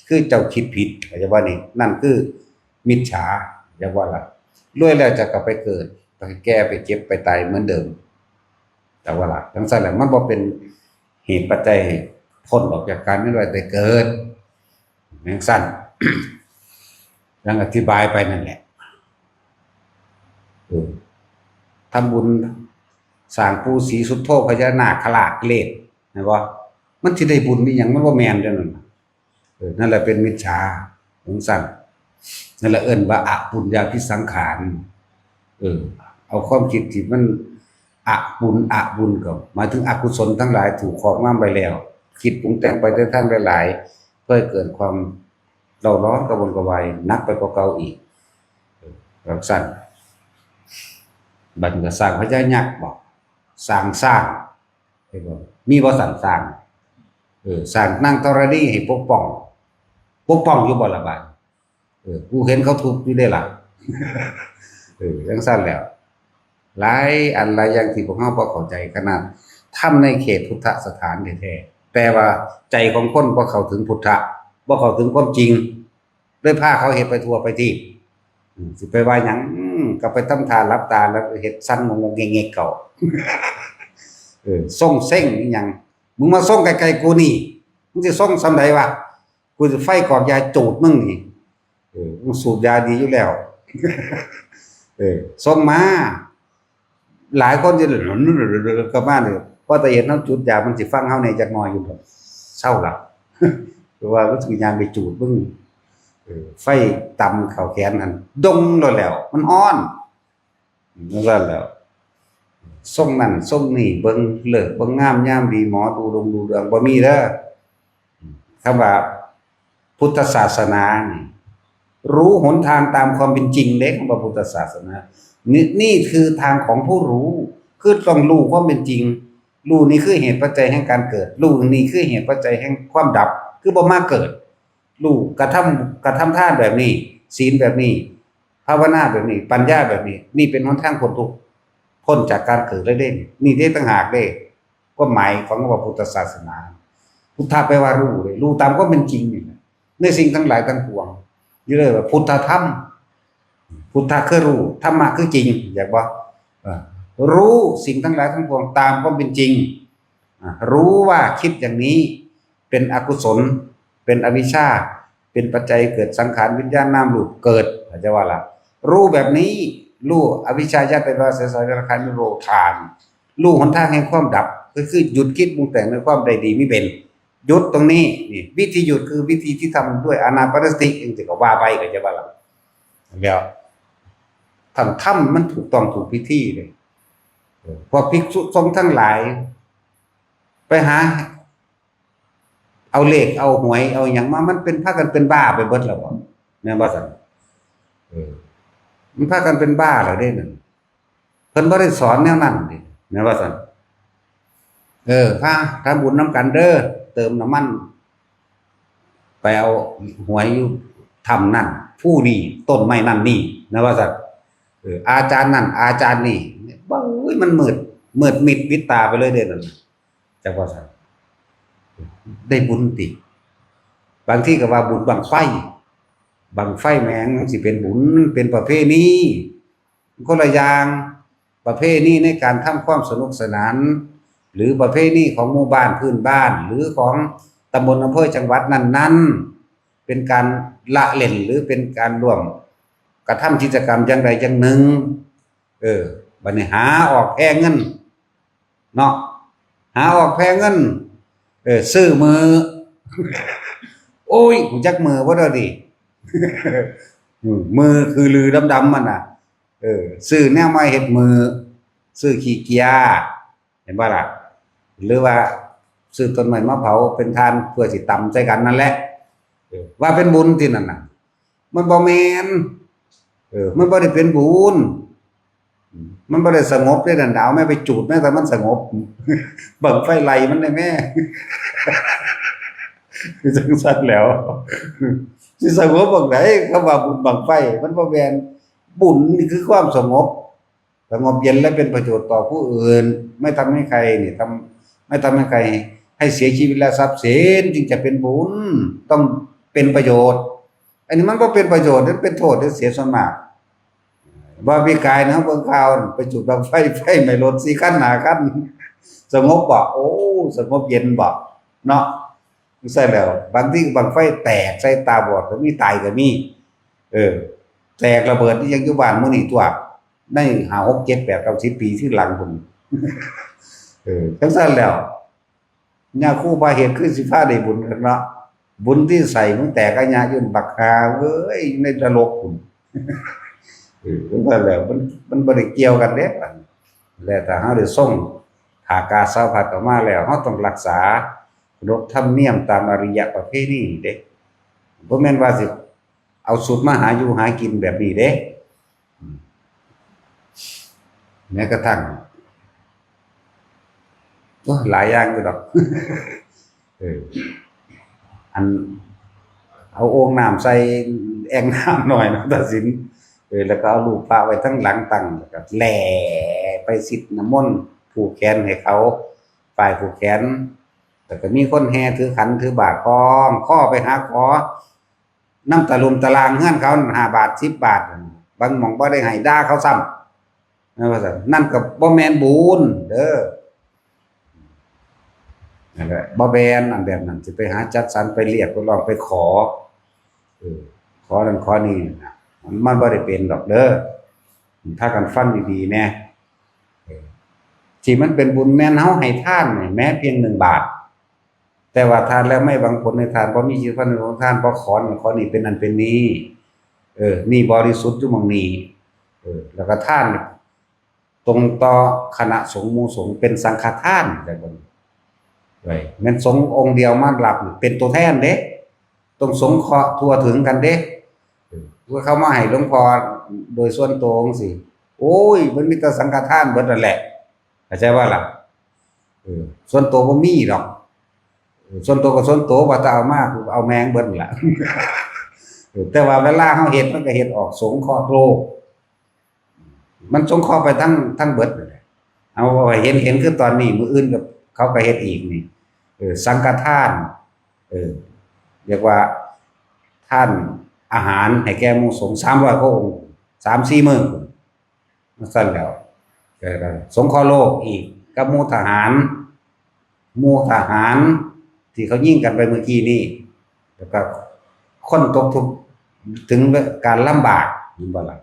คือเจ้าคิดผิดเข้าใจบ่นี่นั่นคือมิจฉาเรียกว่าล่ะรวยแล้วจะกลับไปเกิดไปแก่ไปเจ็บไปตายเหมือนเดิมแต่ว่าล่ะจังซั่นแหละมันบ่เป็นเหตุปัจจัยให้พ้นออกจากการไม่รวยได้เกิดจังซั่น ยังอธิบายไปนั่นแหละทำบุญสร้างปู่ศรีสุโธพญานาคราชเลศเห็นบ่มันสิได้บุญอีหยังมันบ่แม่นเด้อนั่นนั่นแหละเป็นมิจฉาจังซั่นนั่นแหละเอิ้นว่าอปุญญาภิสังขารเอาความคิดที่มันอบุญก็หมายถึงอกุศลทั้งหลายถูกครอบงำไปแล้วคิดปรุงแต่งไปในทางหลายๆเพื่อให้เกิดความเร่าร้อนกระวนกระวายหนักไปกว่าเก่าอีกรักสั่นบัดก็สร้างพญายักษ์บอกสร้างให้บ่มีบ่สร้างสร้างนางธรณีให้ปกป้องอยู่บ่ล่ะบัดกูเห็นเขาทุบอยู่ได้ล่ะจังซั่นแล้วหลายอันหลายอย่างที่พวกเฮาบ่เข้าใจขนาดทำในเขตพุทธสถานแท้ๆแต่ว่าใจของคนบ่เข้าถึงพุทธะบ่เข้าถึงความจริงเลยพาเขาเฮ็ดไปทั่วไปที่สิไปว่าหยัง ก็ไปทำทานรับตาแล้วเฮ็ดสั้นงงๆเงกๆเก่าส่งเส้งอีหยังมึงมาส่งไกลๆกูนี่มึงสิส่งส่ำใดวะกูสิไฟกอกยาจูดมึงนี่มึงสูบยาดีอยู่แล้วส่งมาหลายคนสิกลับมานี่พอแต่เห็นเฮาจุดยามันสิฟังเฮาแหน่จักหน่อยอยู่ดอกเศร้าล่ะเพราะว่าก็สิยางไปจูดมึงไฟต่ำเข้าแขนนั่นดงแล้วมันฮ้อนนั่นแล้วส่งนั่นส่งนี่เบิ่งเลิกเบิ่งงามยามดีหมอดูดงดูเรื่องบ่มีเด้อคำว่าพุทธศาสนานี่รู้หนทางตามความเป็นจริงเด้คำว่าพุทธศาสนานี่คือทางของผู้รู้คือต้องรู้ความเป็นจริงรู้นี่คือเหตุปัจจัยแห่งการเกิดรู้นี่คือเหตุปัจจัยแห่งความดับคือบ่มาเกิดรู้กระทำทานแบบนี้ศีลแบบนี้ภาวนาแบบนี้ปัญญาแบบนี้นี่เป็นหนทางพ้นทุกข์พ้นจากการเกิดเลยเด้นี่เด้ต่างหากเด้ความหมายของคำว่าพุทธศาสนาพุทธะแปลว่ารู้เลยรู้ตามความเป็นจริงนี่ในสิ่งทั้งหลายทั้งปวงอยู่เลยว่าพุทธธรรมพุทธะคือรู้ธรรมะคือจริงอยากบอกรู้สิ่งทั้งหลายทั้งปวงตามความเป็นจริงรู้ว่าคิดอย่างนี้เป็นอกุศลเป็นอวิชชาเป็นปัจจัยเกิดสังขารวิญญาณนามรูปเกิดอาจจะว่าล่ะรู้แบบนี้รู้อวิชชาญาติเป็นว่าเสสารคานิโรธานรู้หนทางแห่งความดับก็คือหยุดคิดปรุงแต่งในความใดดีไม่เป็นหยุดตรงนี้นี่วิธีหยุดคือวิธีที่ทำด้วยอานาปานสติเองก็ว่าไปก็จะว่าล่ะแล้วทำมันถูกต้องถูกพิธีเลยพวกภิกษุสงฆ์ทั้งหลายไปหาเอาเลขเอาหวยเอาหยังมามันเป็นพากันเป็นบ้าไปเบิดแล้วบ่แม่นบ่ซั่นมันพากันเป็นบ้าแล้วเด้นั่นเพิ่นบ่ได้สอนแนวนั้นดิแม่นบ่ซั่นพาทำบุญนำกันเด้อเติมน้ำมันไปเอาหวยอยู่ทำนั่นผู้นี่ต้นไม้นั่นนี่นะว่าซั่นอาจารย์นั่นอาจารย์นี่บ่มันมืดมิดปิดตาไปเลยเด้นั่นจักว่าซั่นได้บุญติบางที่ก็ว่าบุญบังไฟแมงมันสิเป็นบุญเป็นประเพณีคนละอย่างประเพณีในการทำความสนุกสนานหรือประเพณีของหมู่บ้านพื้นบ้านหรือของตำบลอำเภอจังหวัดนั้นๆเป็นการละเล่นหรือเป็นการร่วมกระทำกิจกรรมอย่างใดอย่างหนึ่งบัดนี้หาออกแพงเงินเนาะหาออกแพงเงินซื้อมือโอ้ยกูจักมือบ่ได้ดิมือคือลือดำๆมันน่ะซื้อแนวมาเฮ็ดมือซื้อขี้เกียจเห็นบ่ล่ะหรือว่าซื้อต้นไม้มาเผาเป็นทานเพื่อสิตำใส่กันนั่นแหละว่าเป็นบุญที่นั่นน่ะมันบ่แม่นมันบ่ได้เป็นบุญมันบ่ได้สงบได้นั่นดาวแม่ไปจูดแม่แต่มันสงบเบิ่งไฟไล่มันได้แม่จังซั่นแล้วสิสงบบักไหนคำว่าบุญบังไฟมันบ่แม่นบุญนี่คือความสงบเย็นและเป็นประโยชน์ต่อผู้อื่นไม่ทำให้ใครนี่ไม่ทำให้ใครให้เสียชีวิตและทรัพย์สินจึงจะเป็นบุญต้องเป็นประโยชน์อันนี้มันบ่เป็นประโยชน์มันเป็นโทษเสียส่วนมากบ่มีกายนะเบิ่งข่าวไปจุดบังไฟไม่ลด4คัน5คันสงบบ่โอ้สงบเย็นบ่เนาะใช่แล้วบางทีบังไฟแตกใส่ตาบอดก็มีตายก็มีแตกระเบิดที่ยังอยู่บ้านมื้อนี้ตัวได้5 6 7 8 9 10ปีที่หลังพุ่นจังซั่นแล้วญาครูบาเหตุคือสิพาได้บุญกันเนาะบุญที่ใส่มึงแตกอัญญายุ่นบักหาเว้ยในนรกพุ่นจังซั่นแล้วมันบ่ได้เกี่ยวกันเด้แล้วถ้าเฮาได้ส่งหากาสาวพัดออกมาแล้วเฮาต้องรักษาขนบธรรมเนียมตามอริยประเพณีเด้บ่แม่นว่าสิเอาสูตรมาหาอยู่หากินแบบนี้เด้แม้กระทั่งหลายอย่างอยู่ดอกอันเอาโอ่งน้ำใส่แอ่งน้ำหน่อยนะตัดสินแล้วก็เอาลูกพระไว้ทั้งหลังตั้งแล้วก็แหล่ไปสิทธิ์น้ำมนต์ผูกแขนให้เขาฝ่ายผูกแขนแต่ก็มีคนแห่ถือขันถือบาตรข้อไปหาขอน้ำตะลุมตะลางเฮือนเขา5 บาท10 บาท บางหม่องบ่ได้ให้ด่าเขาซ้ำนั่นว่าซั่นนั่นก็บ่แม่นบุญเด้อนั่นแหละบ่แม่นอันแบบนั้นสิไปหาจัดสรรไปเรียกไปร้องไปขอขอนั่นขอนี่นะมันบ่ได้เป็นดอกเด้อถ้ากันฟังดีๆแน่ที่มันเป็นบุญแม่นเฮาให้ทานนี่แม้เพียง1 บาทแต่ว่าทานแล้วไม่หวังผลในทานบ่มีชีวิตของทานบ่ขอนั่นขอนี่เป็นนั่นเป็นนี้นี่บริสุทธิ์อยู่หม้องนี้แล้วก็ทานตรงต่อคณะสงฆ์หมู่สงฆ์เป็นสังฆทานจังซั่นไว้แม่นสงฆ์องค์เดียวมารับเป็นตัวแทนเด้ต้องสงเคราะห์ทั่วถึงกันเด้ว่าเขามาให้หลวงพ่อโดยส่วนตัวจังซี่โอ้ยมันมีแต่สังฆทานเบิดนั่นแหละเข้าใจว่าล่ะส่วนตัวบ่มีดอกส่วนตัวก็ส่วนตัวว่าจะเอามาเอาแมงเบิดนั่นล่ะแต่ว่าเวลาเฮาเฮ็ดมันก็เฮ็ดออกสงเคราะห์โลกมันสงเคราะห์ไปทั้งเบิดนั่นแหละเอาไว้เห็นคือตอนนี้มื้ออื่นกับเขาก็เฮ็ดอีกนี่สังฆทานเรียกว่าท่านอาหารให้แก่หมู่สงฆ์300 พระองค์ 3-4 มื้อมันซั่นแล้วก็สงเคราะห์โลกอีกกับหมู่ทหารที่เขายิงกันไปเมื่อกี้นี้แล้วก็คนตกทุกข์ถึงการลำบากเห็นบ่ล่ะ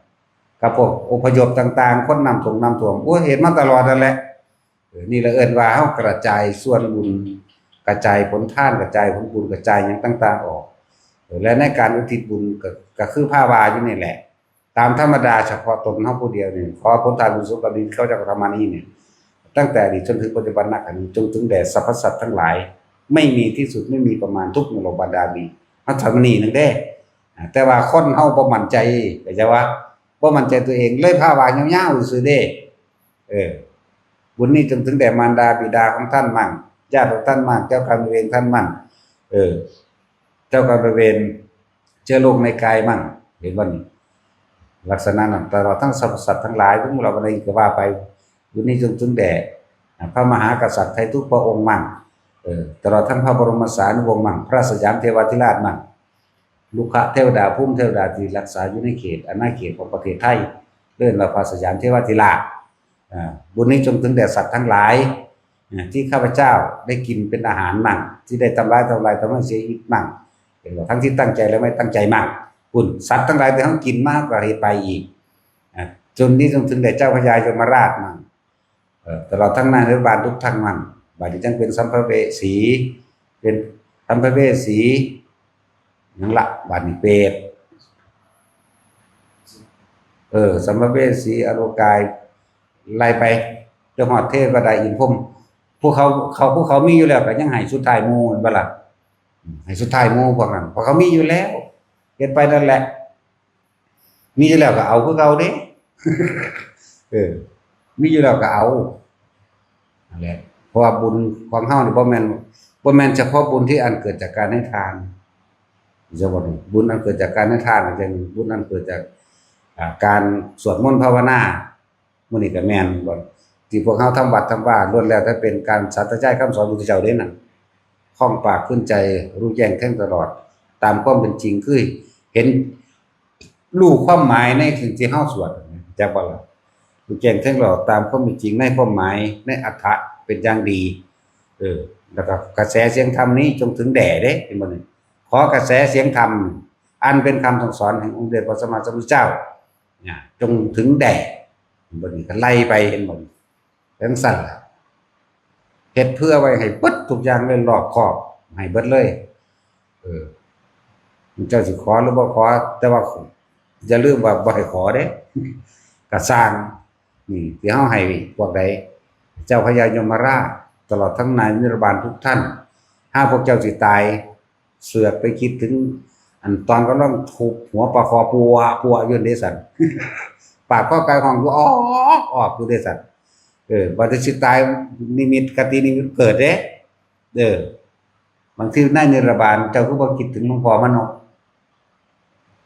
กับพวกอพยพต่างๆคนน้ำท่วมโอ้เห็นมาตลอดนั่นแหละนี่ละเอิ้นว่าเฮากระจายส่วนบุญกระจายผลทานกระจายผลบุญกระจายหยังต่างๆออกและในการอุทิศบุญก็คือภาวาอยู่นี่แหละตามธรรมดาเฉพาะตนเฮาผู้เดียวนี่ขอผลทานบุญสุขดินเขาจะทำมานี้นี่ตั้งแต่อดีตจนถึงปัจจุบันนักอันนี้จนถึงแด่สรรพสัตว์ทั้งหลายไม่มีที่สุดไม่มีประมาณทุกมโลบาดามีมันทำนี่นึงเด้แต่ว่าคนเฮาบ่มั่นใจก็จะว่าบ่มั่นใจตัวเองเลยภาวายาวๆซื่อเด้บุญนี้จนถึงแด่มารดาบิดาของท่านมั่งญาติของท่านมั่งเจ้ากรรมนายเวรท่านมั่งเจ้ากรรมนายเวรเชื้อโรคในกายมั่งเห็นบ่นี่ลักษณะนั้นตลอดทั้งสรรพสัตว์ทั้งหลายทุกเราอะไรก็ว่าไปบุญนี้จนถึงแด่พระมหากษัตริย์ไทยทุกพระองค์มั่งตลอดทั้งพระบรมสารีวงศ์มั่งพระสยามเทวาธิราชมั่งลูกเทวดาภูมิเทวดาที่รักษาอยู่ในเขตอาณาเขตของประเทศไทยเรื่องว่าพระสยามเทวาธิราชบุญนี้จงถึงแด่สัตว์ทั้งหลายที่ข้าพเจ้าได้กินเป็นอาหารมั่งที่ได้ทำลายทำให้เสียชีวิตมั่งเป็นว่าทั้งที่ตั้งใจและไม่ตั้งใจมั่งบุญสัตว์ทั้งหลายที่เขากินมากกว่าเหตุไปอีกจนนี้จงถึงแด่เจ้าพญายมราชมั่งตลอดทั้งนายรัฐบาลทุกท่านมั่งบัดนี้จังเป็นสัมภเวสีเป็นสัมภเวสีนั่นละบัดนี้เปรตสัมภเวสีอโลกายไล่ไปจนฮอดเทวดาอินพรหมพวกเขามีอยู่แล้วก็ยังให้สุดท้ายหมู่นั่นบ่ล่ะให้สุดท้ายหมู่พวกนั้นเพราะเขามีอยู่แล้วเฮ็ดไปนั่นแหละมีอยู่แล้วก็เอาคือเก่าเด้มีอยู่แล้วก็เอานั่นแหละเพราะว่าบุญของเฮานี่บ่แม่นเฉพาะบุญที่อันเกิดจากการให้ทานจะบ่บุญอันเกิดจากการให้ทานจังบุญอันเกิดจากการสวดมนต์ภาวนามื้อนี้ก็แม่นบ่ที่พวกเฮาทำวัดทำว่าล้วนแล้วแต่เป็นการสัตย์ใจคำสอนพระพุทธเจ้าเด้นั่นคล่องปากขึ้นใจรู้แจ้งแทงตลอดตามความเป็นจริงคือเห็นรู้ความหมายในสิ่งที่เฮาสวดจักบ่ล่ะรู้แจ้งแทงตลอดตามความเป็นจริงในความหมายในอรรถะเป็นอย่างดีแล้วก็กระแสเสียงธรรมนี้จงถึงแด่เด้เห็นบ่นี่ขอกระแสเสียงธรรมอันเป็นคำสั่งสอนแห่งองค์เดชพระสัมมาสัมพุทธเจ้าเนี่ยจงถึงแด่เห็นบ่นี่ก็ไล่ไปเห็นบ่นี่จังซั่นล่ะเฮ็ดเพื่อไว้ให้เบิดทุกอย่างเลยรอบคอบให้เบิดเลยเจ้าสิขอหรือบ่ขอแต่ว่าอย่าลืมว่าบ่ให้ขอเด้ก็สร้างนี่ที่เฮาให้พวกใดเจ้าพญายมราชตลอดทั้งนายนิรบาลทุกท่านถ้าพวกเจ้าสิตายเสือกไปคิดถึงอันตอนกำลังทุบหัวปลาคอปัวอยู่เด้ซั่นปากก็กายของอยู่ออกอยู่เด้ซั่นว่าจะสิตายนิมิตกตินิมิตเกิดเด้บางทีนายนิรบาลเจ้าก็บ่คิดถึงหลวงพ่อมานพ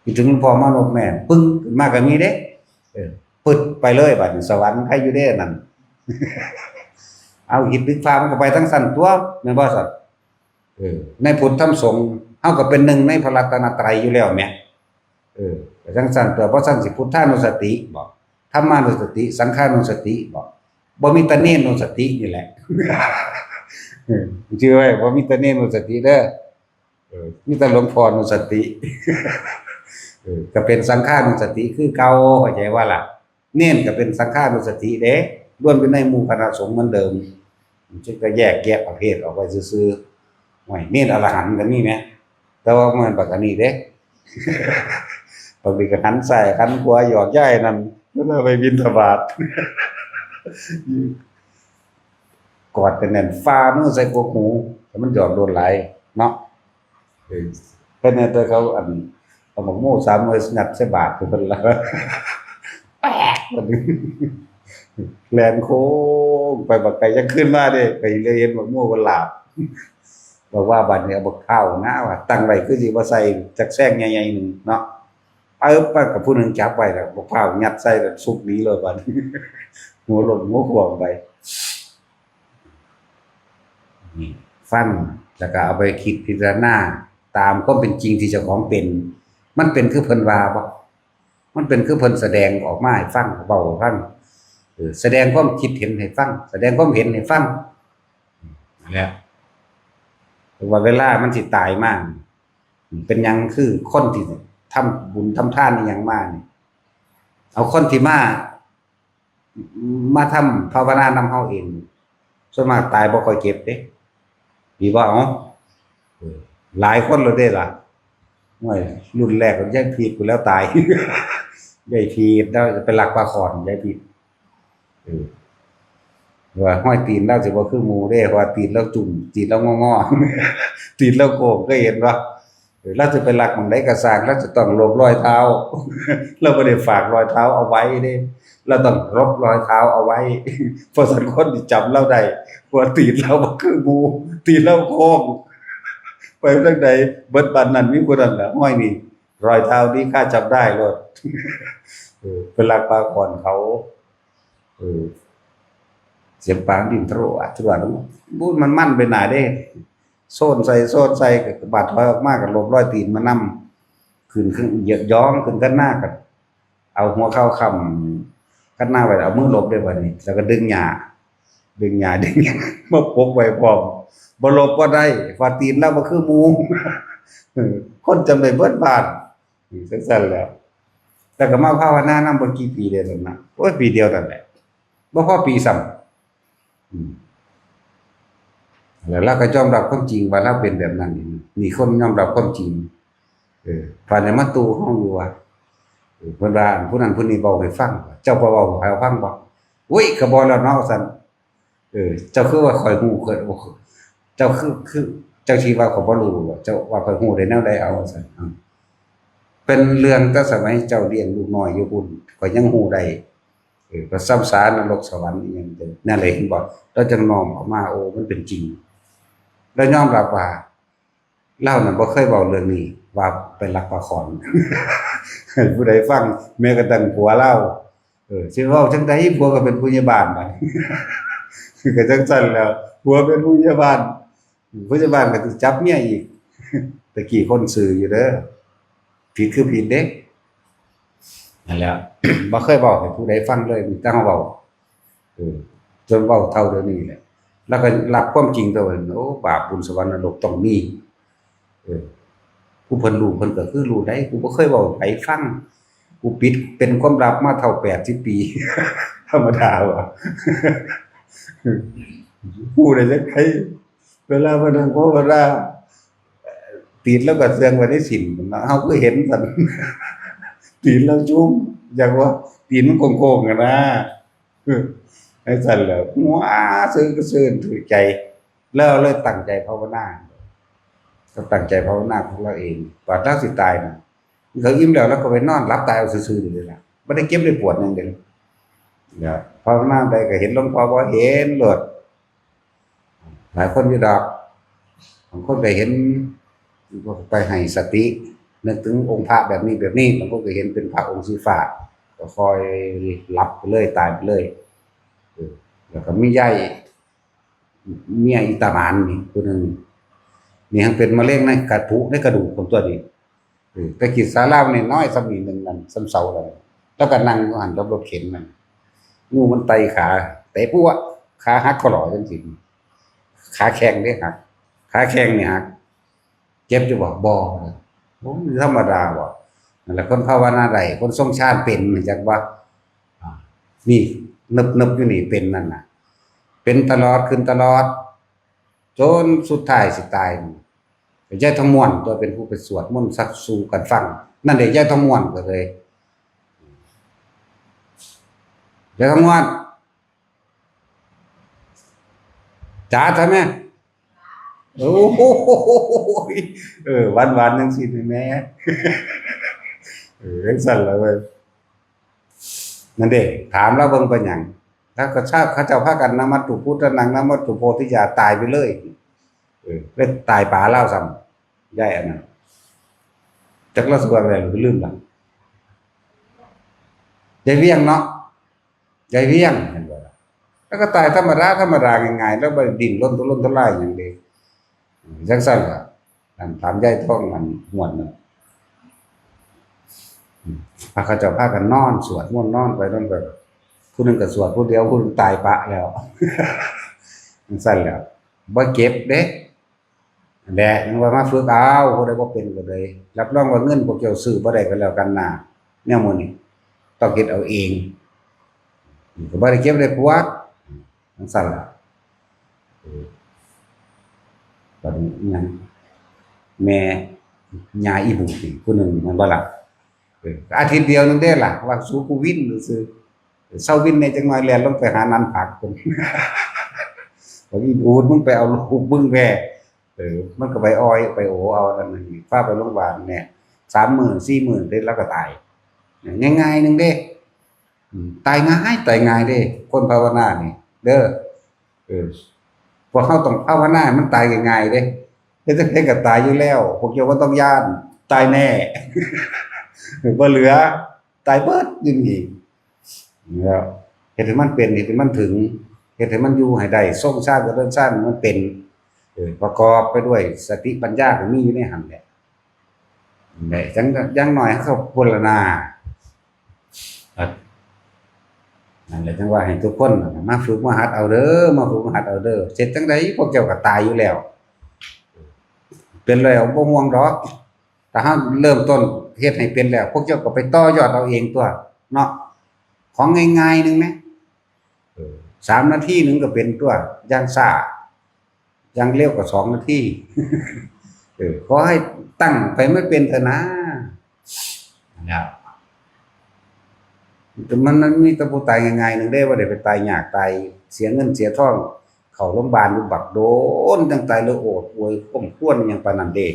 คิดถึงหลวงพ่อมานพแม่นปึ้งขึ้นมาก็มีเด้ปึดไปเลยบัดนี้สวรรค์ใครอยู่เด้นั่นเอาหินดึกฟ้ามันก็ไปทั้งสั่นตัวแม่นบ่ซั่นในพุทธธรรมสงฆ์เฮาก็เป็นหนึ่งในพระรัตนตรัยอยู่แล้วแหม แต่จังซั่นตัวเพราะซั่นสิพุทธานุสติบอกธรรมานุสติสังฆานุสติบอกบ่มีแต่เนรนุสตินี่แหละชื่อไว้บ่มีแต่เนรนุสติเด้อมีแต่หลวงพ่อนุสติก็เป็นสังฆานุสติคือเก่าเข้าใจว่าล่ะเน้นก็เป็นสังฆานุสติเด้ล้วนเป็นในหมู่คณะสงฆ์เหมือนเดิมจึงก็แยกแยะประเภทออกไปซื่อๆห่วยเน้นอรหันต์ก็มีแหมแต่ว่ามันบักอันนี้เด้บางทีก็หันซ้ายหันขวาหยอกย้ายนั่นแล้วไปบิณฑบาตกอดกันแน่นฟ้ามือใส่กกหูแต่มันหยอกโดนหลายเนาะเพิ่นแต่เขาอันเอาหมกหมู่3มื้องัดใส่บาตรเพิ่นละแปะแล่นโค้งไปบักไกยังขึ้นมาเด้ไปเลยเห็นหมกหมู่เพิ่นหลาบบอกว่าบัดนี้เอาบักข้าวนะว่าตั้งไว้คือสิบ่ใส่จักแซงใหญ่ๆนึงเนาะไปกับผู้นึงจับไว้แล้วบักข้าวยัดใส่แล้วสุกดีเลยบัดหัวหล่นหัวขวางไปนี่ฟังแล้วก็เอาไปคิดพิจารณาตามความเป็นจริงที่เจ้าของเป็นมันเป็นคือเพิ่นว่าบ่มันเป็นคือเพิ่นแสดงออกมาให้ฟังเว้าให้ฟังแสดงความคิดเห็นให้ฟังแสดงความเห็นให้ฟังนั่นแหละว่าเวลามันสิตายมาเป็นหยังคือคนที่ทำบุญทำทานอีหยังมานี่เอาคนที่มาทำภาวนานำเฮาเองส่วนมากตายบ่ค่อยเจ็บเด้ดีบ่เอ้าหลายคนแล้วเด้ล่ะโอ้ยรุ่นแรกก็ยายพีดพู้นแล้วตายยายพีดแล้วจะไปลักปลาขอนยายพีดว่าห้อยตีนเราสิบ่คือหมู่เด้เพราะว่าตีนเราจุ่มตีนเรางอๆตีนเราโก่งก็เห็นว่าเราจะไปลักหม้องใดก็สร้างเราจะต้องลบรอยเท้าเราบ่ได้ฝากรอยเท้าเอาไว้เด้เราต้องลบรอยเท้าเอาไว้เพราะสันคนที่จำเราได้ว่าตีนเราบ่คือหมู่ตีนเราโค้งไปทางใดเบิดบัดนั้นมีผู้นั้นล่ะห้อยนี่รอยเท้านี้ข้าจำได้โลดไปลักปลาขอนเขาเสียงปางดินทะโรอัจฉริยะบูดมันมั่นไปหนาเด้โซนใส่กับบาดถอยออกมากับลบรอยตีนมานำขึ้นเหยียดย้องขึ้นกันหน้ากันเอาหัวเข้าค่ำกันหน้าไว้เอามือลบได้บัดนี้แล้วก็ดึงหญ้ามาปกไว้พร้อมบ่ลบบ่ได้ว่าตีนเราบ่คือหมู่คนจำได้เบิดบาดจังซั่นแล้วแต่ก็มาภาวนานำบ่กี่ปีเด้อนั่นน่ะโอ้ยปีเดียวนั่นแหละบ่พอปีซ้ำแล้วเราก็ยอมรับความจริงว่าเราเป็นแบบนั้นมีคนยอมรับความจริงผ่านในมาตูห้องอยู่ว่าเพิ่นว่าผู้นั้นผู้นี้เว้าให้ฟังเจ้าบ่เว้าให้ฟังบ่อุ้ยก็บ่แล้วเนาะซั่นเจ้าคือว่าข่อยฮู้เจ้าคือเจ้าสิว่าข้อยบ่รู้เจ้าว่าข่อยฮู้ได้แนวใดเอาซั่นเป็นเรื่องแต่สมัยเจ้าเลี้ยงลูกน้อยอยู่พุ่นข่อยยังฮู้ได้ก็ซ้ำซานรกสวรรค์อีหยังจังนั่นแหละเห็นบ่เราจังน้อมออกมาโอ้มันเป็นจริงแล้วยอมรับว่าเราน่ะบ่เคยเว้าเรื่องนี้ว่าไปลักปลาขอนให้ผู้ใดฟังแม้กระทั่งผัวเราสิเว้าจังได๋ผัวก็เป็นผู้ใหญ่บ้านบัดก็จังซั่นแล้วผัวเป็นผู้ใหญ่บ้านก็สิจับเมียอีกตะกี้คนซื่ออยู่เด้อผิดคือผิดเด้นั่นแหละ บ่เคยเว้าให้ผู้ใดฟังเลยมีแต่เฮาเว้าจนเว้าเท่าเดี๋ยวนี้แหละแล้วก็รับความจริงตัวเองโอ้บาปบุญสวรรค์นรกต้องมีผู้เพิ่นรู้เพิ่นก็คือรู้ได้กูบ่เคยเว้าให้ไผฟังกูปิดเป็นความลับมาเท่า80ปีธรรมดาว่ะพูดได้จังได๋เวลามานั่งภาวนาตีนแล้วก็เสื่องไว้ในศีลเฮาก็เห็นซั่นตีนเราจุ้มอย่างว่าตีนมันโค้งๆอะนะไอ้ซั่นแหละว้าซื่อถือใจแล้วเลยตั้งใจภาวนาก็ตั้งใจภาวนาของเราเองว่าถ้าสิตายน่ะเขาอิ่มแล้วก็ไปนอนหลับตายเอาซื่อๆนี่ล่ะบ่ได้เก็บได้ปวดหยังเด้อภาวนาได้ก็เห็นหลวงพ่อบ่เห็นโลดหลายคนอยู่ดอกบางคนก็เห็นไปให้สตินึกถึงองค์พระแบบนี้บางคนก็เห็นเป็นพระองค์สีฟ้าก็คอยหลับไปเลยตายไปเลยแล้วก็มียายเมียอีตาหมานนี่ผู้นึงนี่ยังเป็นมะเร็งในกระดูกของตัวนี้ แต่กิจศาลาเนี่ยน้อยสำนีหนึ่งนั่นซ้ำเสาเลยแล้วก็นั่งอยู่หันกับรถเข็นนั่นงูมันไตขาแต่พวกขาหักคอหล่อจริงๆขาแข็งเนี่ยหักขาแข็งเนี่ยหักเจ็บจะบอกบ่โอ้ธรรมดาบ่นั่นแหละคนภาวนาใดคนทรงชาติเป็นจากว่านี่นึบอยู่นี่เป็นนั่นน่ะเป็นตลอดขึ้นตลอดจนสุดท้ายสิตายยายทองม้วนตัวเป็นผู้ไปสวดมนต์สักสู่กันฟังนั่นเด็กยายทองม้วนก็เลยยายทองม้วนจ๋าทำไมโอ้โหวันจังสิแม่จังสั่นแล้วเว้ยนั่นเด้ถามแล้วเบิ่งเป็นหยังถ้าก็ชาเขาเจ้าพากันนมัตถุพุทธนังนมัตถุโพธิญาตายไปเลยเป็นตายป่าเล่าซ้ำยายอันนั้นจักละสวดอะไรหรือลืมละยายเวียงเนาะยายเวียงเห็นบ่ล่ะแล้วก็ตายธรรมดาง่ายๆแล้วบ่ดิ้นรนทุรนทุรายหยังเด้จังซั่นล่ะอันถามยายท้องอันหวนนั่นพาเขาเจ้าพากันนอนสวดมนต์นอนไปผู้หนึงก็สวดผู้เดียวผู้นึงตายปะแล้วจังซั่นแล้วบ่เก็บเด้แหละยังว่ามาฝึกเอาผู้ใดบ่เป็นก็เลยรับรองว่าเงินพวกเจ้าซื้อบ่ได้ก็แล้วกันนะแนวหมู่นี้ต้องเฮ็ดเอาเองก็บ่ได้เก็บได้ผัวจังซั่นล่ะตอนนี้หยังแม่ย่าอีบุนี่ผู้หนึงมันบ่ล่ะอาทิตย์เดียวนึงเด้ล่ะว่าสู้กูวินซื่อเซาวินในจังน้อยแล่นลงไปหานันผักเพิ่นว่าอีบูดมึงไปเอาลูกมึงแว่มันก็ไปอ้อยไปโอเอานั่นนี่พาไปโรงพยาบาลเนี่ย30,000 40,000ได้แล้วก็ตายง่ายๆนึงเด้ตายง่ายเด้คนภาวนานี่เด้อพวกเฮาต้องภาวนามันตายง่ายๆเด้เฮ็ดจังได๋ก็ตายอยู่แล้วพวกเจ้าบ่ต้องย้านตายแน่บ่เหลือตายเบิดอยู่นี่แล้วเฮ็ดให้มันเป็นเฮ็ดให้มันถึงเฮ็ดให้มันอยู่ให้ได้ทรงชาติเจริญชาติมันเป็นประกอบไปด้วยสติปัญญาก็มีอยู่ในหันแหละจังหน่อยเขาบูรณานั่นแหละจังว่าให้ทุกคนมาฝึกมาหัดเอาเด้อมาฝึกมาหัดเอาเด้อเสร็จจังได๋พวกเจ้าก็ตายอยู่แล้วเป็นแล้วบ่ห่วงดอกถ้าเฮาเริ่มต้นเฮ็ดให้เป็นแล้วพวกเจ้าก็ไปต่อยอดเอาเองตัวเนาะของง่ายๆนึงแหม3 นาทีนึงก็เป็นตัวอย่างช้าอย่างเร็วก็2 นาทีขอให้ตั้งไปไม่เป็นเถอะนะนะครับแต่มันมีแต่ผู้ตายง่ายๆนึงได้ว่าได้ไปตายยากตายเสียเงินเสียทองเข้าโรงพยาบาลอยู่บักโดนจังตายเลยโอดอวยก้มควรหยังปานนั้นเด้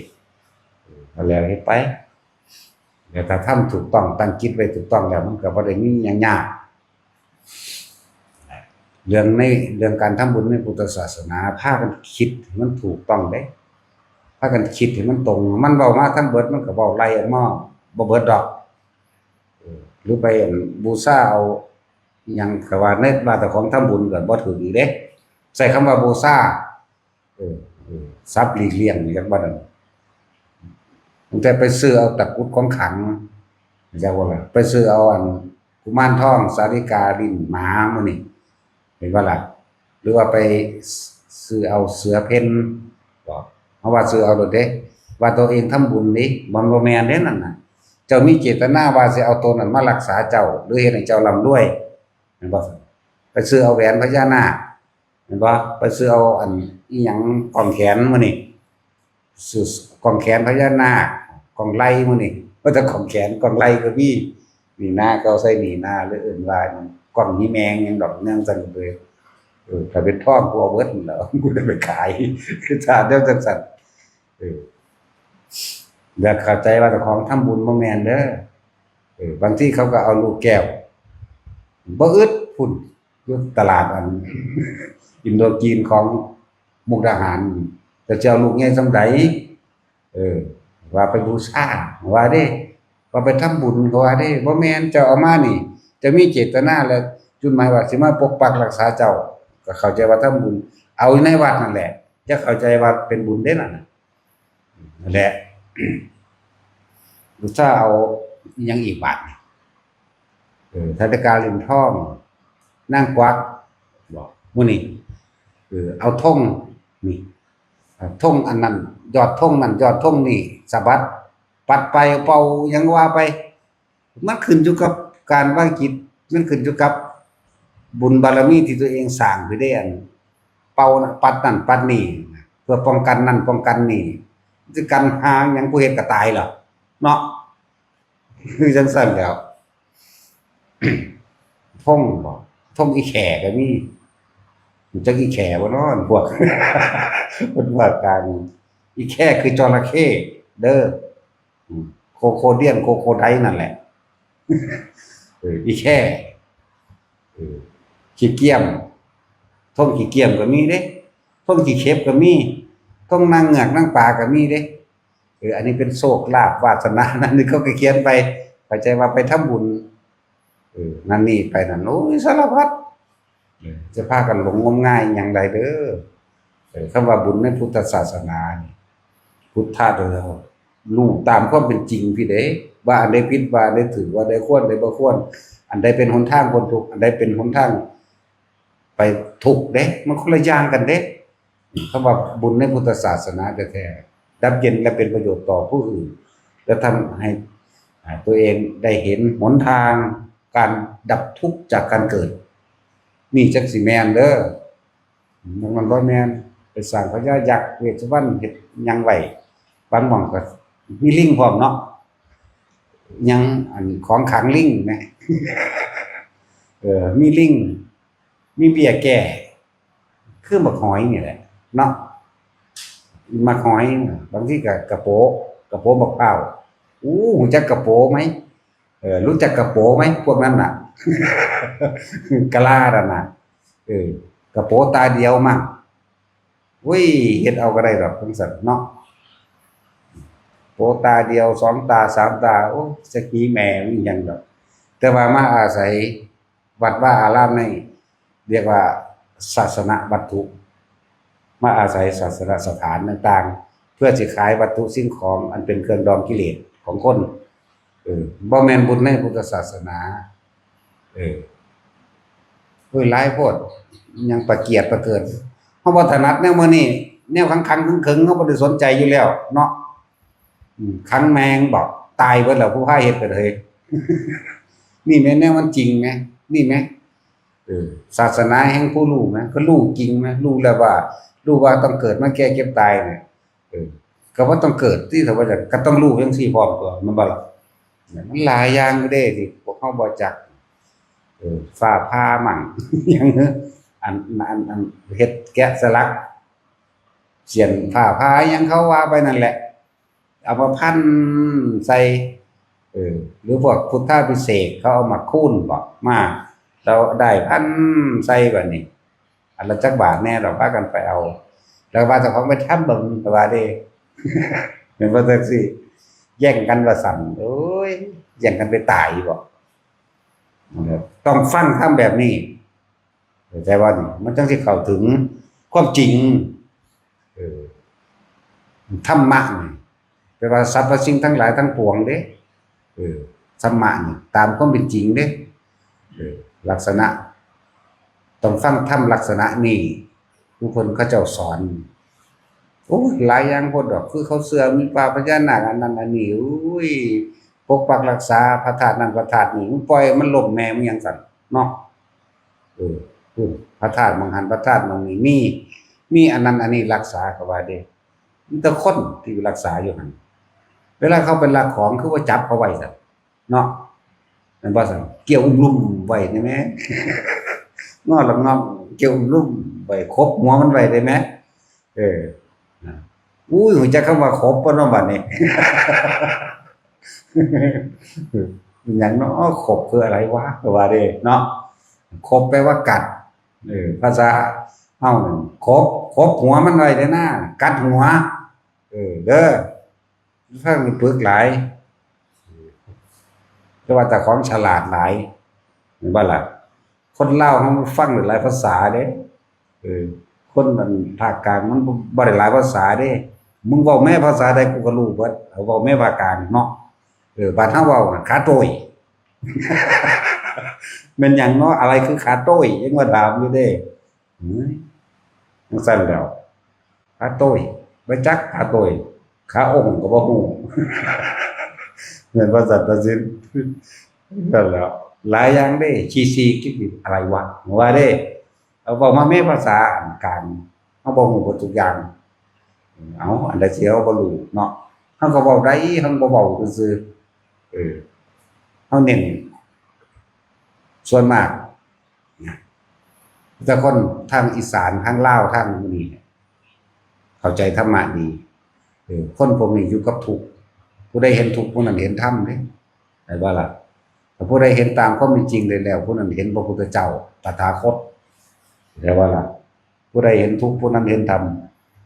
แล้วเฮ็ดไปแต่ถ้าทำถูกต้องตั้งจิตไว้ถูกต้องแล้วมันก็บ่ได้มีหยังยากเรื่องการทำบุญในพุทธศาสนาพากันคิดให้มันถูกต้องเด้พากันคิดให้มันตรงมันเว้ามาทั้งเบิดมันก็เว้าไล่ออกมาบ่เบิดดอกหรือไปบูชาเอาหยังก็ว่าในว่าแต่ของทำบุญก็บ่ถูกอีกเด้ใช้คำว่าบูชาทรัพย์หลีกเลี่ยงจังว่านั้นตั้งแต่ไปซื้อเอาตะกรุดของขลังจังว่าล่ะไปซื้อเอาอันกุมารทองสาริกาลิ้นหมามื้อนี้เห็นว่าล่ะหรือว่าไปซื้อเอาเสือเพ่นบ่เพราะว่าซื้อเอาโดดเด้ว่าตัวเองทำบุญนี่บ่แม่นเด้นั่นน่ะเจ้ามีเจตนาว่าสิเอาตัวนั้นมารักษาเจ้าหรือเฮ็ดให้เจ้าร่ำรวยเห็นบ่ไปซื้อเอาแหวนพญานาคเห็นบ่ไปซื้อเอาอันอีหยังกองแขนมื้อนี้ซื้อกองแขนพญานาคกองไหล่มื้อนี้ว่าแต่กองแขนกองไหล่ก็มีนี่หน้าก็ใส่นี่หน้าหรืออื่นว่ากองนี้แมงยังดอกเนื่องซั่นเลยถ้าเป็นทองกูเอาเบิดนั่นแหล้วกูได้ไปขายคือถ้าเดี๋ยวจังซั่นอยากเข้าใจว่าเจ้าของทำบุญบ่แม่นเด้อบางทีเขาก็เอาลูกแก้วบ่อึดพุ่นอยู่ตลาดอันอินโดจีนของมุกดาหารแต่เจ้าลูกใหญ่ซำใดว่าไปบูชาว่าเด้ว่าไปทำบุญก็ว่าเด้บ่แม่นเจ้าเอามานี่จะมีเจตนาแล้วจุดหมายว่าสิมาปกปักรักษาเจ้าก็เข้าใจว่าทำบุญเอาในวัดนั่นแหละจะเข้าใจว่าเป็นบุญเด้นั่นแหละ หรือถ้าเอาอิหยังอีกบาทธารการริมท่องนั่งกวักบอกมื้อนี้เอาท่งนี่ท่งอันนั้นยอดท่งนั่นยอดท่งนี่สะบัดปัดไปเป่าหยังว่าไปมันขึ้นอยู่กับการวางจิตมันขึ้นอยู่กับบุญบารมีที่ตัวเองสร้างไปได้อันเป่าน่ะปัดนั่นปัดนี่เพื่อป้องกันนั่นป้องกันนี่สิกันหาหยังผู้เฮ็ดก็ตายเหรอเนาะคือจังซั่นแหล้ว ท่งบ่ท่งอีแขก็มีรู้จักอีแขบ่เนาะพวก เพิ่นว่าการอีแขคือจระเข้เด้อโคโคเดียนโคโคไดนั่นแหละ อีแค่ขี้เกียมท่องขี้เกียมก็มีเด้ท่องขี้เข็บก็มีท่องนางเงือกนางปลาก็มีเด้อันนี้เป็นโชคลาภวาสนานั่นนี่เขาก็เขียนไปเข้าใจว่าไปทำบุญนั่นนี่ไปนั่นโอ้ยสารพัดจะพากันหลงงมงายหยังใดเด้อคำว่าบุญในพุทธศาสนานี่พุทธะเด้อรู้ตามความเป็นจริงพี่เด้ว่าอันใดผิดว่าอันใดถูกว่าอันใดควรอันใดบ่ควรอันใดเป็นหนทางพ้นทุกข์อันใดเป็นหนทางไปทุกข์เด้มันคนละอย่างกันเด้คำว่าบุญในพุทธศาสนาแท้ๆดับเย็นและเป็นประโยชน์ต่อผู้อื่นและทำให้ตัวเองได้เห็นหนทางการดับทุกข์จากการเกิดนี่จักสิแม่นเด้อมันบ่แม่นไปสร้างพญายักษ์เวชสุวรรณเฮ็ดหยังไว้บางหม่องก็มีลิงพร้อมเนาะยังอันของขังลิงแหม มีลิงมีเบี้ยแก่คือบักหอยนี่แหละเนาะมักหอยบางทีก็กระโปบักพร้าวรู้จักกระโปไหมรู้จักกระโปไหมพวกนั้นน่ะ กะลาน่ะนะกระโปตาเดียวมั่งอุ้ยเฮ็ดเอาก็ได้ดอกจังซั่นเนาะโปตาเดียว2ตา3ตาโอ้สักกี่แม่มีหยังดอกแต่ว่ามาอาศัยวัดว่าอารามในเรียกว่าศาสนวัตถุมาอาศัยศาสนสถานต่างๆเพื่อสิขายวัตถุสิ่งของอันเป็นเครื่องดองกิเลสของคนบ่แม่นบุญในพุทธศาสนาเหลายโพดยังประเกียดประเกินเฮาบ่ถนัดแนวมื้อนี้แนวขังๆขึงๆเฮาบ่ได้สนใจอยู่แล้วเนาะขังแมงบอกตายเบิดแล้วผู้พาเฮ็ดก็เลย นี่แม่นแนวมันจริงไหมนี่ไหมศาสนาแห่งผู้รู้ไหมก็รู้จริงไหมรู้แล้วว่ารู้ว่าต้องเกิดมาแก่เก็บตายเนี่ยก็ว่าต้องเกิดที่ถ้าว่าจะก็ต้องรู้จังซี่พร้อมตัวมันบ่ล่ะมันหลายอย่างเด้ที่พวกเฮาบ่จักฟ้าผ่ามั่ง หยังอันเฮ็ดแกะสลักเสียนฟ้าผ่าหยังเขาว่าไปนั่นแหละเอามาพันใส่หรือพวกพุทธาภิเษกเขาเอามาคูนบอกมาเราได้พันใส่แบบนี้อันละจักบาทแน่เราพากันไปเอาแล้วว่าเจ้าของไปทำเบิ่งว่าเด้ เหมือนว่าจังซี่แย่งกันว่าสั่นโอ้ยแย่งกันไปตายบ่ต้องฟังทำแบบนี้แต่ว่านี่มันจังสิเข้าถึงความจริงธรรมะนี่แปลว่าสรรพสิ่งทั้งหลายทั้งปวงเด้ธรรมะนี่ตามความเป็นจริงเด้ลักษณะต้องฟังธรรมลักษณะนี้ผู้คนเขาเจ้าสอนโอ้ยหลายอย่างโพดดอกคือเขาเชื่อมีปลาพญานาคอันนั้นอันนี้อุ้ยปกปักรักษาพระธาตุนั้นพระธาตุนี้มึงปล่อยมันล่มแม่มึงยังสั่นเนาะพระธาตุบางหันพระธาตุบางนี้มีอันนั้นอันนี้รักษาก็ว่าเด้มีแต่คนที่รักษาอยู่หั่นเวลาเขาเป็นลักของคือว่าจับเขาไว้ซั่นเนาะนั่นบ่ซั่นเกี่ยวลุ่มไว้ได้ไหม งอละงอเกี่ยวลุ่มไว้ครบหัวมันไว้ได้ไหมอุ้ยรู้จักคำว่าครบบ่เนาะบัดนี้ หยังเนาะครบคืออะไรวะก็ว่าเด้เนาะครบแปลว่ากัดภาษาเฮานั่นครบหัวมันไว้ได้นะกัดหัวเด้อฟังนี่ปึกหลายแต่ว่าแต่ของฉลาดหลายเห็นบ่ล่ะคนลาวเฮาฟังหลายภาษาเด้คนมันภาคกลางมันบ่ได้หลายภาษาเด้มึงเว้าแม่ภาษาใดกูก็รู้เบิดเอาเว้าแม่ภาคกลางเนาะ บ้านเฮาเว้าน่ะขาโต้ยแม่นหยังเนาะอะไรคือขาโต้ยยังว่าถามอยู่เด้หือจังซั่นแหล้วขาโต้ยบ่จักขาโต้ยขาองค์ก็บ่ฮู้แม่นว่าสัตว์ตัดสินนั่นแหล้วหลายอย่างเด้ชีซีคิดดิอะไรวะว่าเด้เอาเว้ามาแม่ภาษาอันกลางเฮาบ่ฮู้หมดทุกอย่างเอาอันใดที่เฮาบ่รู้เนาะเฮาก็เว้าได้เฮาบ่เว้าซื่อเฮาเน้นส่วนมากแต่คนทางอีสานทางลาวทางนี้เข้าใจธรรมะดีคนพวกนี้อยู่กับทุกข์ผู้ใดเห็นทุกข์ผู้นั้นเห็นธรรมเด้ได้บ่ล่ะถ้าผู้ใดเห็นตามความเป็นจริงได้แล้วผู้นั้นเห็นพระพุทธเจ้าตถาคตได้บ่ล่ะผู้ใดเห็นทุกข์ผู้นั้นเห็นธรรม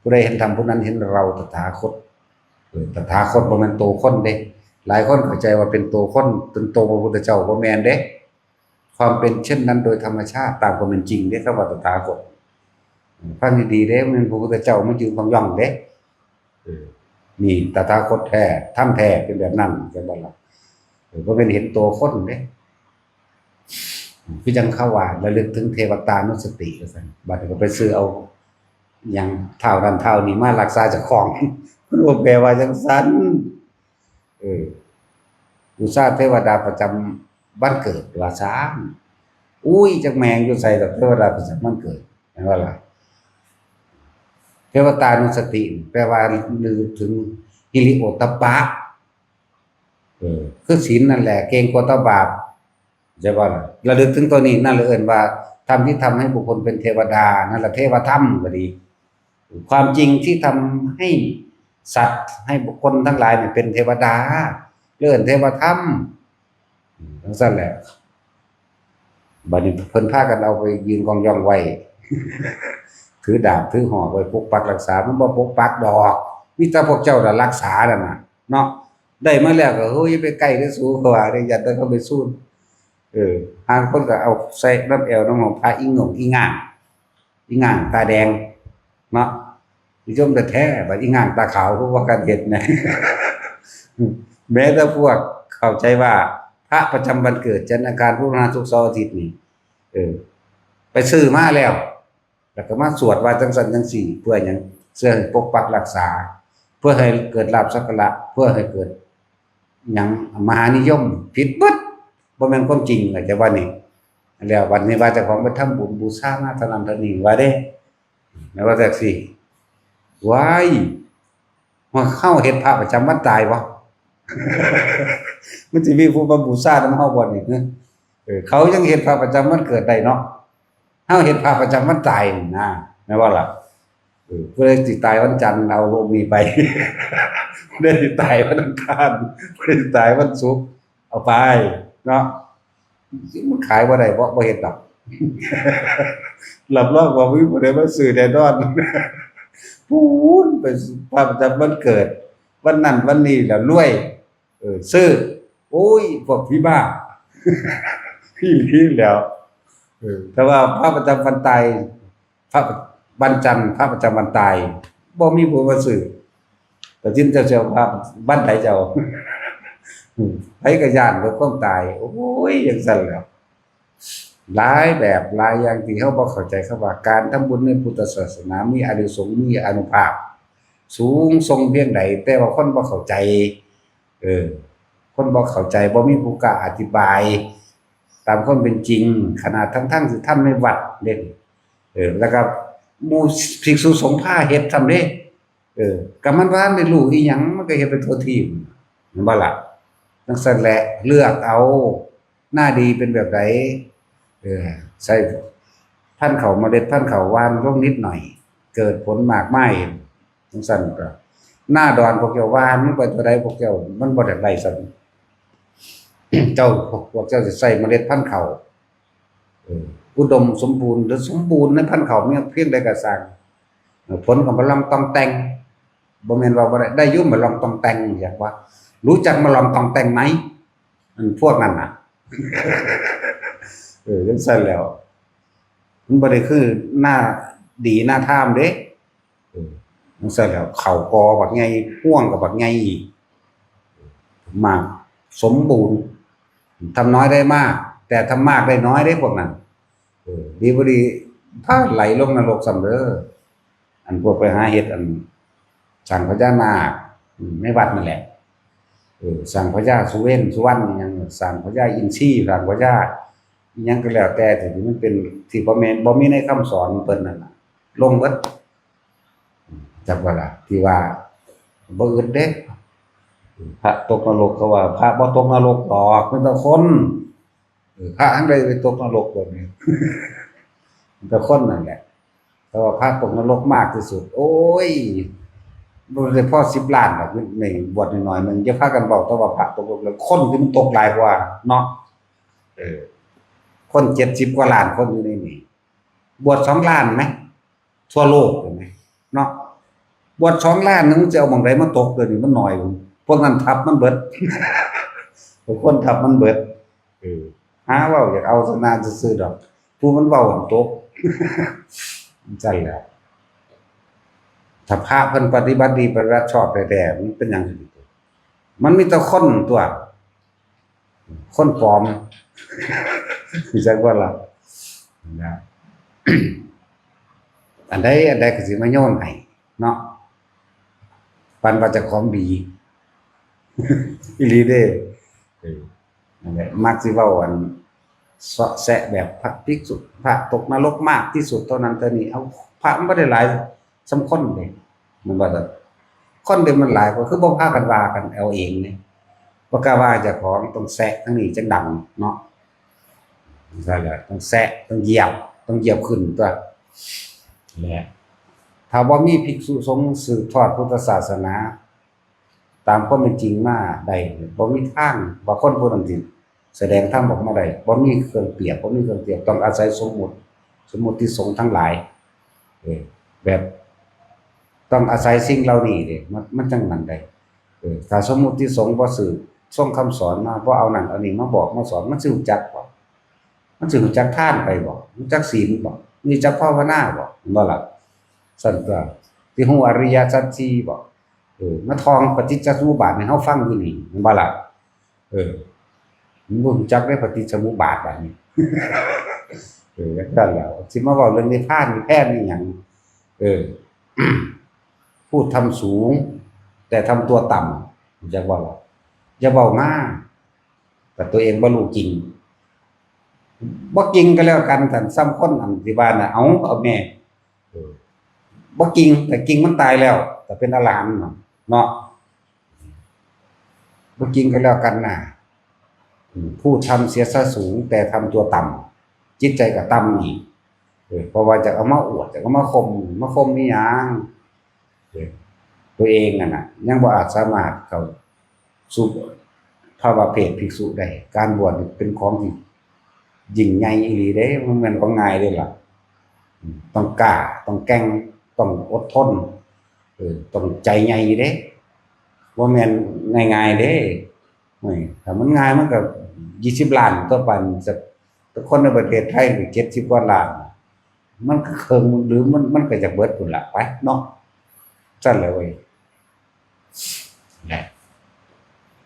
ผู้ใดเห็นธรรมผู้นั้นเห็นเราตถาคตตถาคตบ่แม่นโตคนเด้หลายคนเข้าใจว่าเป็นโตคนเป็นโตพระพุทธเจ้าบ่แม่นเด้ความเป็นเช่นนั้นโดยธรรมชาติตามความเป็นจริงเด้คำว่าตถาคตฟังดีๆเด้มันพระพุทธเจ้ามันยืนความย่องเด้นี่ตถาคตแท้ธรรมแท้เป็นแบบนั้นจังบ่ล่ะบ่เป็นเห็นตัวคนเด้คือจังเขาว่าระลึกถึงเทวตานุสติว่าซั่นบัดนี้ก็ไปซื้อเอาหยังเท่านั้นเท่านี้มารักษาเจ้าของมันบ่แปลว่าจังซั่นบูชาเทวดาประจำบ้านเกิดว่าซานอุ้ยจักแมงอยู่ใส่ดอกเทวดาประจำบ้านเกิดแม่นว่าล่ะเทวตานุสติแปลว่านึกถึงหิริโอตตัปปะคือศีลนั่นแหละเกรงกลัวต่อบาปใช่ป่ะล่ะระลึกถึงตัวนี้นั่นเลยเอิ้นว่าธรรมที่ทำให้บุคคลเป็นเทวดานั่นแหละเทวธรรมก็ดีความจริงที่ทำให้สัตว์ให้บุคคลทั้งหลายเนี่ยเป็นเทวดาเลื่อนเทวธรรมทั้งสั้นแหละบัดนี้เพิ่นพากันเอาไปยืนกองย่องไว้ ถือดาบถือหอกไว้ปกปักรักษามันบ่ปกปักดอกมีแต่พวกเจ้าน่ะรักษานั่นน่ะเนาะได้มาแล้วก็เฮ้ยไปใกล้ได้สู้เขาว่าได้อย่าได้เข้าไปสู้บางคนก็เอาใส่น้ำแอวน้ำหอมพาอีหงอีง่างตาแดงเนาะนิยมแต่แท้บัดอีง่างตาขาวเพราะว่าการเฮ็ดนะ แม้แต่พวกเข้าใจว่าพระประจำวันเกิดจันทร์อังคารพุธพฤหัสศุกร์เสาร์อาทิตย์นี่ไปซื้อมาแล้วก็มาสวดว่าจังซั่นจังซี่เพื่อหยังเพื่อให้ปกปักรักษาเพื่อให้เกิดลาภสักการะเพื่อให้เกิดหยังมหานิยมผิดเบิดบ่แม่นความจริงก็จะว่านี่แล้ววันนี้ว่าเจ้าของไปทำบุญบูชามาเท่านั้นเท่านี้ว่าเด้แม้ว่าจังซี่ว้ายว่าเข้าเฮ็ดพระประจำวันตายบ่ มันสิมีผู้มาบูชานำเฮาบ่นี่เขายังเฮ็ดพระประจำวันเกิดได้เนาะเฮาเฮ็ดพระประจำวันตายนี่นะแม่นบ่ล่ะเพื่อสิตายวันจันทร์เอาโลกนี้ไป เด้สิตายวันอังคารเพื่อสิตายวันศุกร์เอาไปเนาะมันขายบ่ได้บ่เฮ็ดดอก รับรองว่ามีผู้ใดมาซื้อแน่นอน พูนไปพระประจำวันเกิดวันนั้นวันนี้แล้วรวยซื้อโอ้ยพวกพี่บ้า พี่ลีแล้วแต่ว่าพระประจำวันตายพระวันจันทร์พระประจำวันตายบ่มีผู้มาซื้อแต่จินเจ้าพระบ้านใดเจ้า ไผก็ย้านกับความตายโอ้ยจังซั่นแหล้วหลายแบบหลายอย่างที่เฮาบ่เข้าใจคำว่าการทำบุญในพุทธศาสนามีอานิสงส์มีอานุภาพสูงส่งเพียงใดแต่ว่าคนบ่เข้าใจคนบ่เข้าใจบ่มีผู้กล้าอธิบายตามความเป็นจริงขนาดทั้งๆสิทำในวัดเด้แล้วก็หมู่ภิกษุสงฆ์พาเฮ็ดทำเด้ก็มันว่าได้รู้อีหยังมันก็เฮ็ดไปทั่วทีมแม่นบ่ล่ะจังซั่นแหละเลือกเอาหน้าดีเป็นแบบใดใส่พันธุ์ข้าวเมล็ดพันธุ์ข้าวหวานลงนิดหน่อยเกิดผลมากมายจังซั่นก็หน้าดอนพวกเจ้าหวานมันบ่ตัวใดพวกเจ้ามันบ่ได้ไดซั่น เจ้าพวกเจ้าสิใส่เมล็ดพันธุ์ข้าวอุดมสมบูรณ์หรือสมบูรณ์ในพันธุ์ข้าวมีเพียงใดก็สร้างผลก็บ่ลองต้องแต่งบ่แม่นว่าบ่ได้อยู่บ่ลองต้องแต่งอยากว่ารู้จักมาลองต้องแต่งมั้ยพวกนั้นน่ะ จังซั่นแล้วมันบ่ได้คือหน้าดีหน้าทามเด้จังซั่นแล้วเข้ากอบักใหญ่พ่วงก็บักใหญ่อีกมาก สมบูรณ์ทำน้อยได้มากแต่ทำมากได้น้อยได้พวกนั้นดีบ่ดีพาไหลลงนรกซ้ํเด้ออันพวกไปหาเฮ็ดอันสร้างพญานาคในวัดนั่นแหละสร้างพญาสุเว้นสุวรรณอิหยังสร้างพญาอินทรีสร้างพญาอิหยังก็แล้วแต่ที่มันเป็นที่บ่แม่นบ่มีในคำสอนเพิ่นนั่นน่ะลงเบิดจักว่าล่ะที่ว่าบ่อึดเด้พระตกนรกเขาว่าพระบ่ตกนรกหรอกมันแต่คนพระอันใดไปตกนรกแบบนี้มันแต่คนนั่นแหละแต่ว่าพระตกนรกมากที่สุดโอ้ยบ่ได้พอ10ล้านดอกนี่บวชน้อยๆมันจะพากันเว้าแต่ว่าพระตกนรกแล้วคนที่มันตกหลายกว่าเนาะคน70กว่าล้านคนอยู่ในนี้บวช2ล้านมั้ยทั่วโลกเห็นมั้ยเนาะบวช2ล้านนึงจะเอาหม้องใดมาตกเดี๋ยวนี้มันน้อยพวกนั้นทับมันเบิดพวกคนทับมันเบิดหาเว้าอยากเอาสนาซื่อๆดอกผู้มันเว้ามันตกจั่นแหละถ้าพระเพิ่นปฏิบัติดีปฏิบัติชอบแท้ๆมันเป็นหยังมันมีแต่คนตัวคนปลอมรู้จักบ่ล่ะนะอันใดก็สิมาโยนให้เนาะปานว่าเจ้าของดีอีหลีเด้นั่นแหละมักสิเว้าอันเสาะแสะแบบพระภิกษุพระตกนรกมากที่สุดเท่านั้นเท่านี้เอาพระมันบ่ได้หลายสำคนเด้มันว่าแต่คนเดียวมันหลายก็คือบ่พากันว่ากันเอาเองนี่บ่กล้าว่าเจ้าของต้องแซะทั้งนี้จังดังเนาะนั่นแหละต้องแซะต้องเหยียบขึ้นตัวแหละถ้าบ่มีภิกษุสงฆ์สืบทอดพุทธศาสนาตามความเป็นจริงมาได้บ่มีทางว่าคนผู้นั้นสิแสดงธรรมออกมาได้บ่มีเครื่องเปรียบต้องอาศัยสมมุติสงฆ์ทั้งหลายแบบต้องอาศัยสิ่งเหล่านี้เด้มันจังนั้นได้ถ้าสมมุติสงฆ์บ่สืบส่งคำสอนมาบ่เอานั่นเอานี่มาบอกมาสอนมันสิรู้จักบ่มันสิรู้จักทานไปบ่รู้จักศีลบ่รู้จักภาวนาบ่ล่ะซั่นก็สิฮู้อริยสัจสี่บ่มาท่องปฏิจจสมุปบาทให้เฮาฟังอยู่นี่บ่ล่ะมันบ่รู้จักได้ปฏิจจสมุปบาทบัดนี้จังซั่นแล้วสิมาเว้าเรื่องนิพพานนิแพทย์นี่หยังพูดทำสูงแต่ทำตัวต่ำจักว่าล่ะอย่าเว้ามาแต่ตัวเองบ่รู้จริงบ่จริงก็แล้วกันท่านซ้ำคนอันที่ว่าน่ะเอาแม่บ่จริงแต่จริงมันตายแล้วแต่เป็นอรหันต์เนาะบ่จริงก็แล้วกันน่ะผู้ทำเสียซะสูงแต่ทำตัวต่ำจิตใจก็ต่ำอีกเพราะว่าจะเอามาอวดจะเอามาข่มนี่หยังตัวเองน่ะยังบ่อาจสามารถเข้าสู่ภาวะเพศภิกษุได้การบวชนี่เป็นของที่ยิ่งใหญ่อีหลีเด้มันแม่นของง่ายเด้ล่ะต้องกล้าต้องแกร่งต้องอดทนต้องใจใหญ่เด้บ่แม่นง่ายๆเด้ถ้ามันง่ายมันก็20ล้านต่อปันจะคนในประเทศไทยนี่70กว่าล้านมันก็ครึ่งหรือมันก็จะเบิดพุ่นล่ะไปเนาะซั่นแหละเว้ยแหละ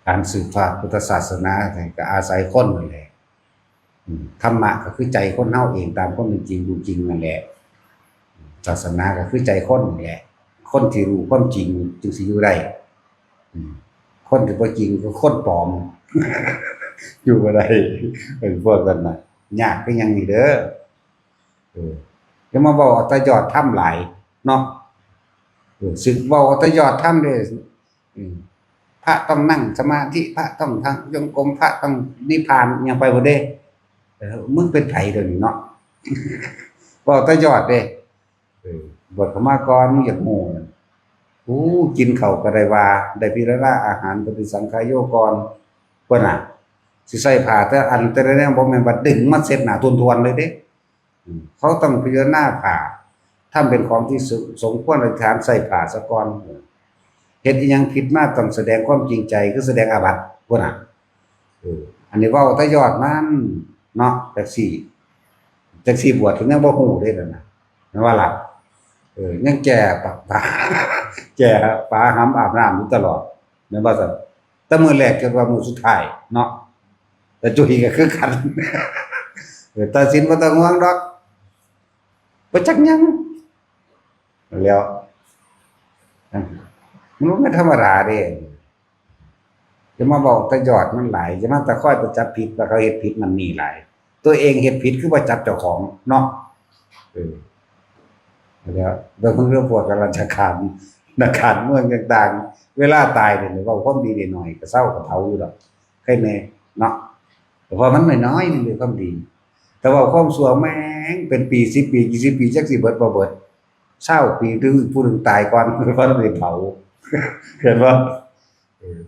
การสืบทอดพุทธศาสนาก็อาศัยคนนั่นแหละธรรมะก็คือใจคนเฮาเองตามความเป็นจริงดูจริงนั่นแหละศาสนาก็คือใจคนนั่นแหละคนที่รู้ความจริงจึงสิอยู่ได้คนที่บ่จริงก็คนปลอมอยู่บ่ได้เป็นพวกนั้นน่ะยากคือหยังนี่เด้ออย่ามาเว้าเอาแต่ยอดธรรมหลายเนาะสึกเว้าเอาแต่ยอดธรรมเด้อพระต้องนั่งสมาธิพระต้องทางจงกรมพระต้องนิพพานหยังไปบ่เด้มึงเป็นไผเดี๋ยวนี้เนาะเว้าแต่ยอดเด้บทเข้ามาก่อนมึงอยากโง่กินข้าวก็ได้ว่าได้พิจารณาอาหารปฏิสังขายโยก่อนพุ่นน่ะสิใส่ผ้าแต่อันแต่ละแนวบ่แม่นว่าดึงมาเสร็จหน้าทวนๆเลยเด้เขาต้องพิจารณาผ้าทำเป็นของที่สมควรอธิษฐานใส่ผ้าซะก่อนเฮ็ดอีหยังผิดมาต้องแสดงความจริงใจคือแสดงอาบัติพุ่นน่ะอันนี้เว้าแต่ยอดมันเนาะจักซี่บวชถึงยังบ่ฮู้เด้นั่นน่ะแม่นว่าล่ะยังแก่ปลาหำอาบน้ำอยู่ตลอดแม่นบ่ซั่น แต่มื้อแรกจนว่ามื้อสุดท้ายเนาะแต่จุยก็คือกัน ตัดสินบ่ต้องห่วงดอกบ่จักหยังแล้วมันบ่ธรรมดาเด้จะมาบอกแต่ยอดมันหลายจะมาแต่ค่อยไปจับผิดว่าเขาเฮ็ดผิดมันนี่หลายตัวเองเฮ็ดผิดคือบ่จับเจ้าของเนาะเออแล้วเรื่องพวกราชการนักการเมืองต่างๆเวลาตายเนี่ยเว้าความดีได้หน่อยก็เซาก็เผาอยู่ดอกใครแน่เนาะแต่พอมันน้อยๆนึงเลยความดีแต่ว่าความชั่วแม่งเป็นปี10ปี20ปีจักสิเบิดบ่เบิด20ปีถึงผู้หนึงตายก่อนเพราะได้เผาเห็นบ่เออ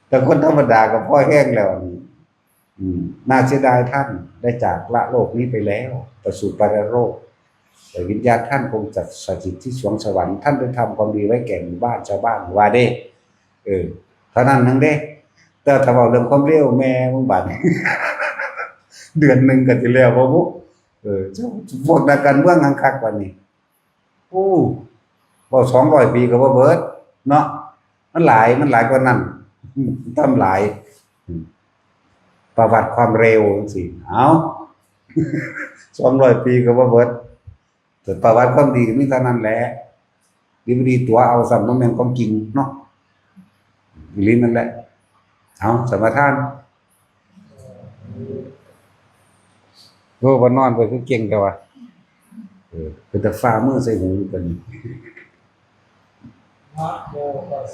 แต่คนธรรมดาก็พอแห้งแล้วน่าเสียดายท่านได้จากละโลกนี้ไปแล้วประสู่ปรโลกแต่วิญญาณท่านคงจัดสถิตที่สวงสวรรค์ท่านได้ทำความดีไว้แก่หมู่บ้านชาวบ้านว่าเด้เท่านั้นทั้งเด้แต่ถ้าเว้าเรื่องความเร็วแม่มึงบัด เดือนหนึงก็สิแล้วบ่บุพวกนักการเมืองหังคักกว่านี้โอ้บ่200ปีก็บ่เบิดเนาะมันหลายกว่านั้นทำหลายประวัติความเร็วจังซี่เอา200ปีก็บ่เบิดแต่ประวัติความดีก็มีเท่านั้นแหละดีบ่ดีตัวเอาซ้ำบ่แม่นของจริงเนาะอีหลีนั่นแหละเอาสมาทานโอ้บ่นอนไปคือเก่งแต่ว่าเป็นแต่ฝ่ามือใส่หูอยู่ปานนี้ นะโมตัสสะ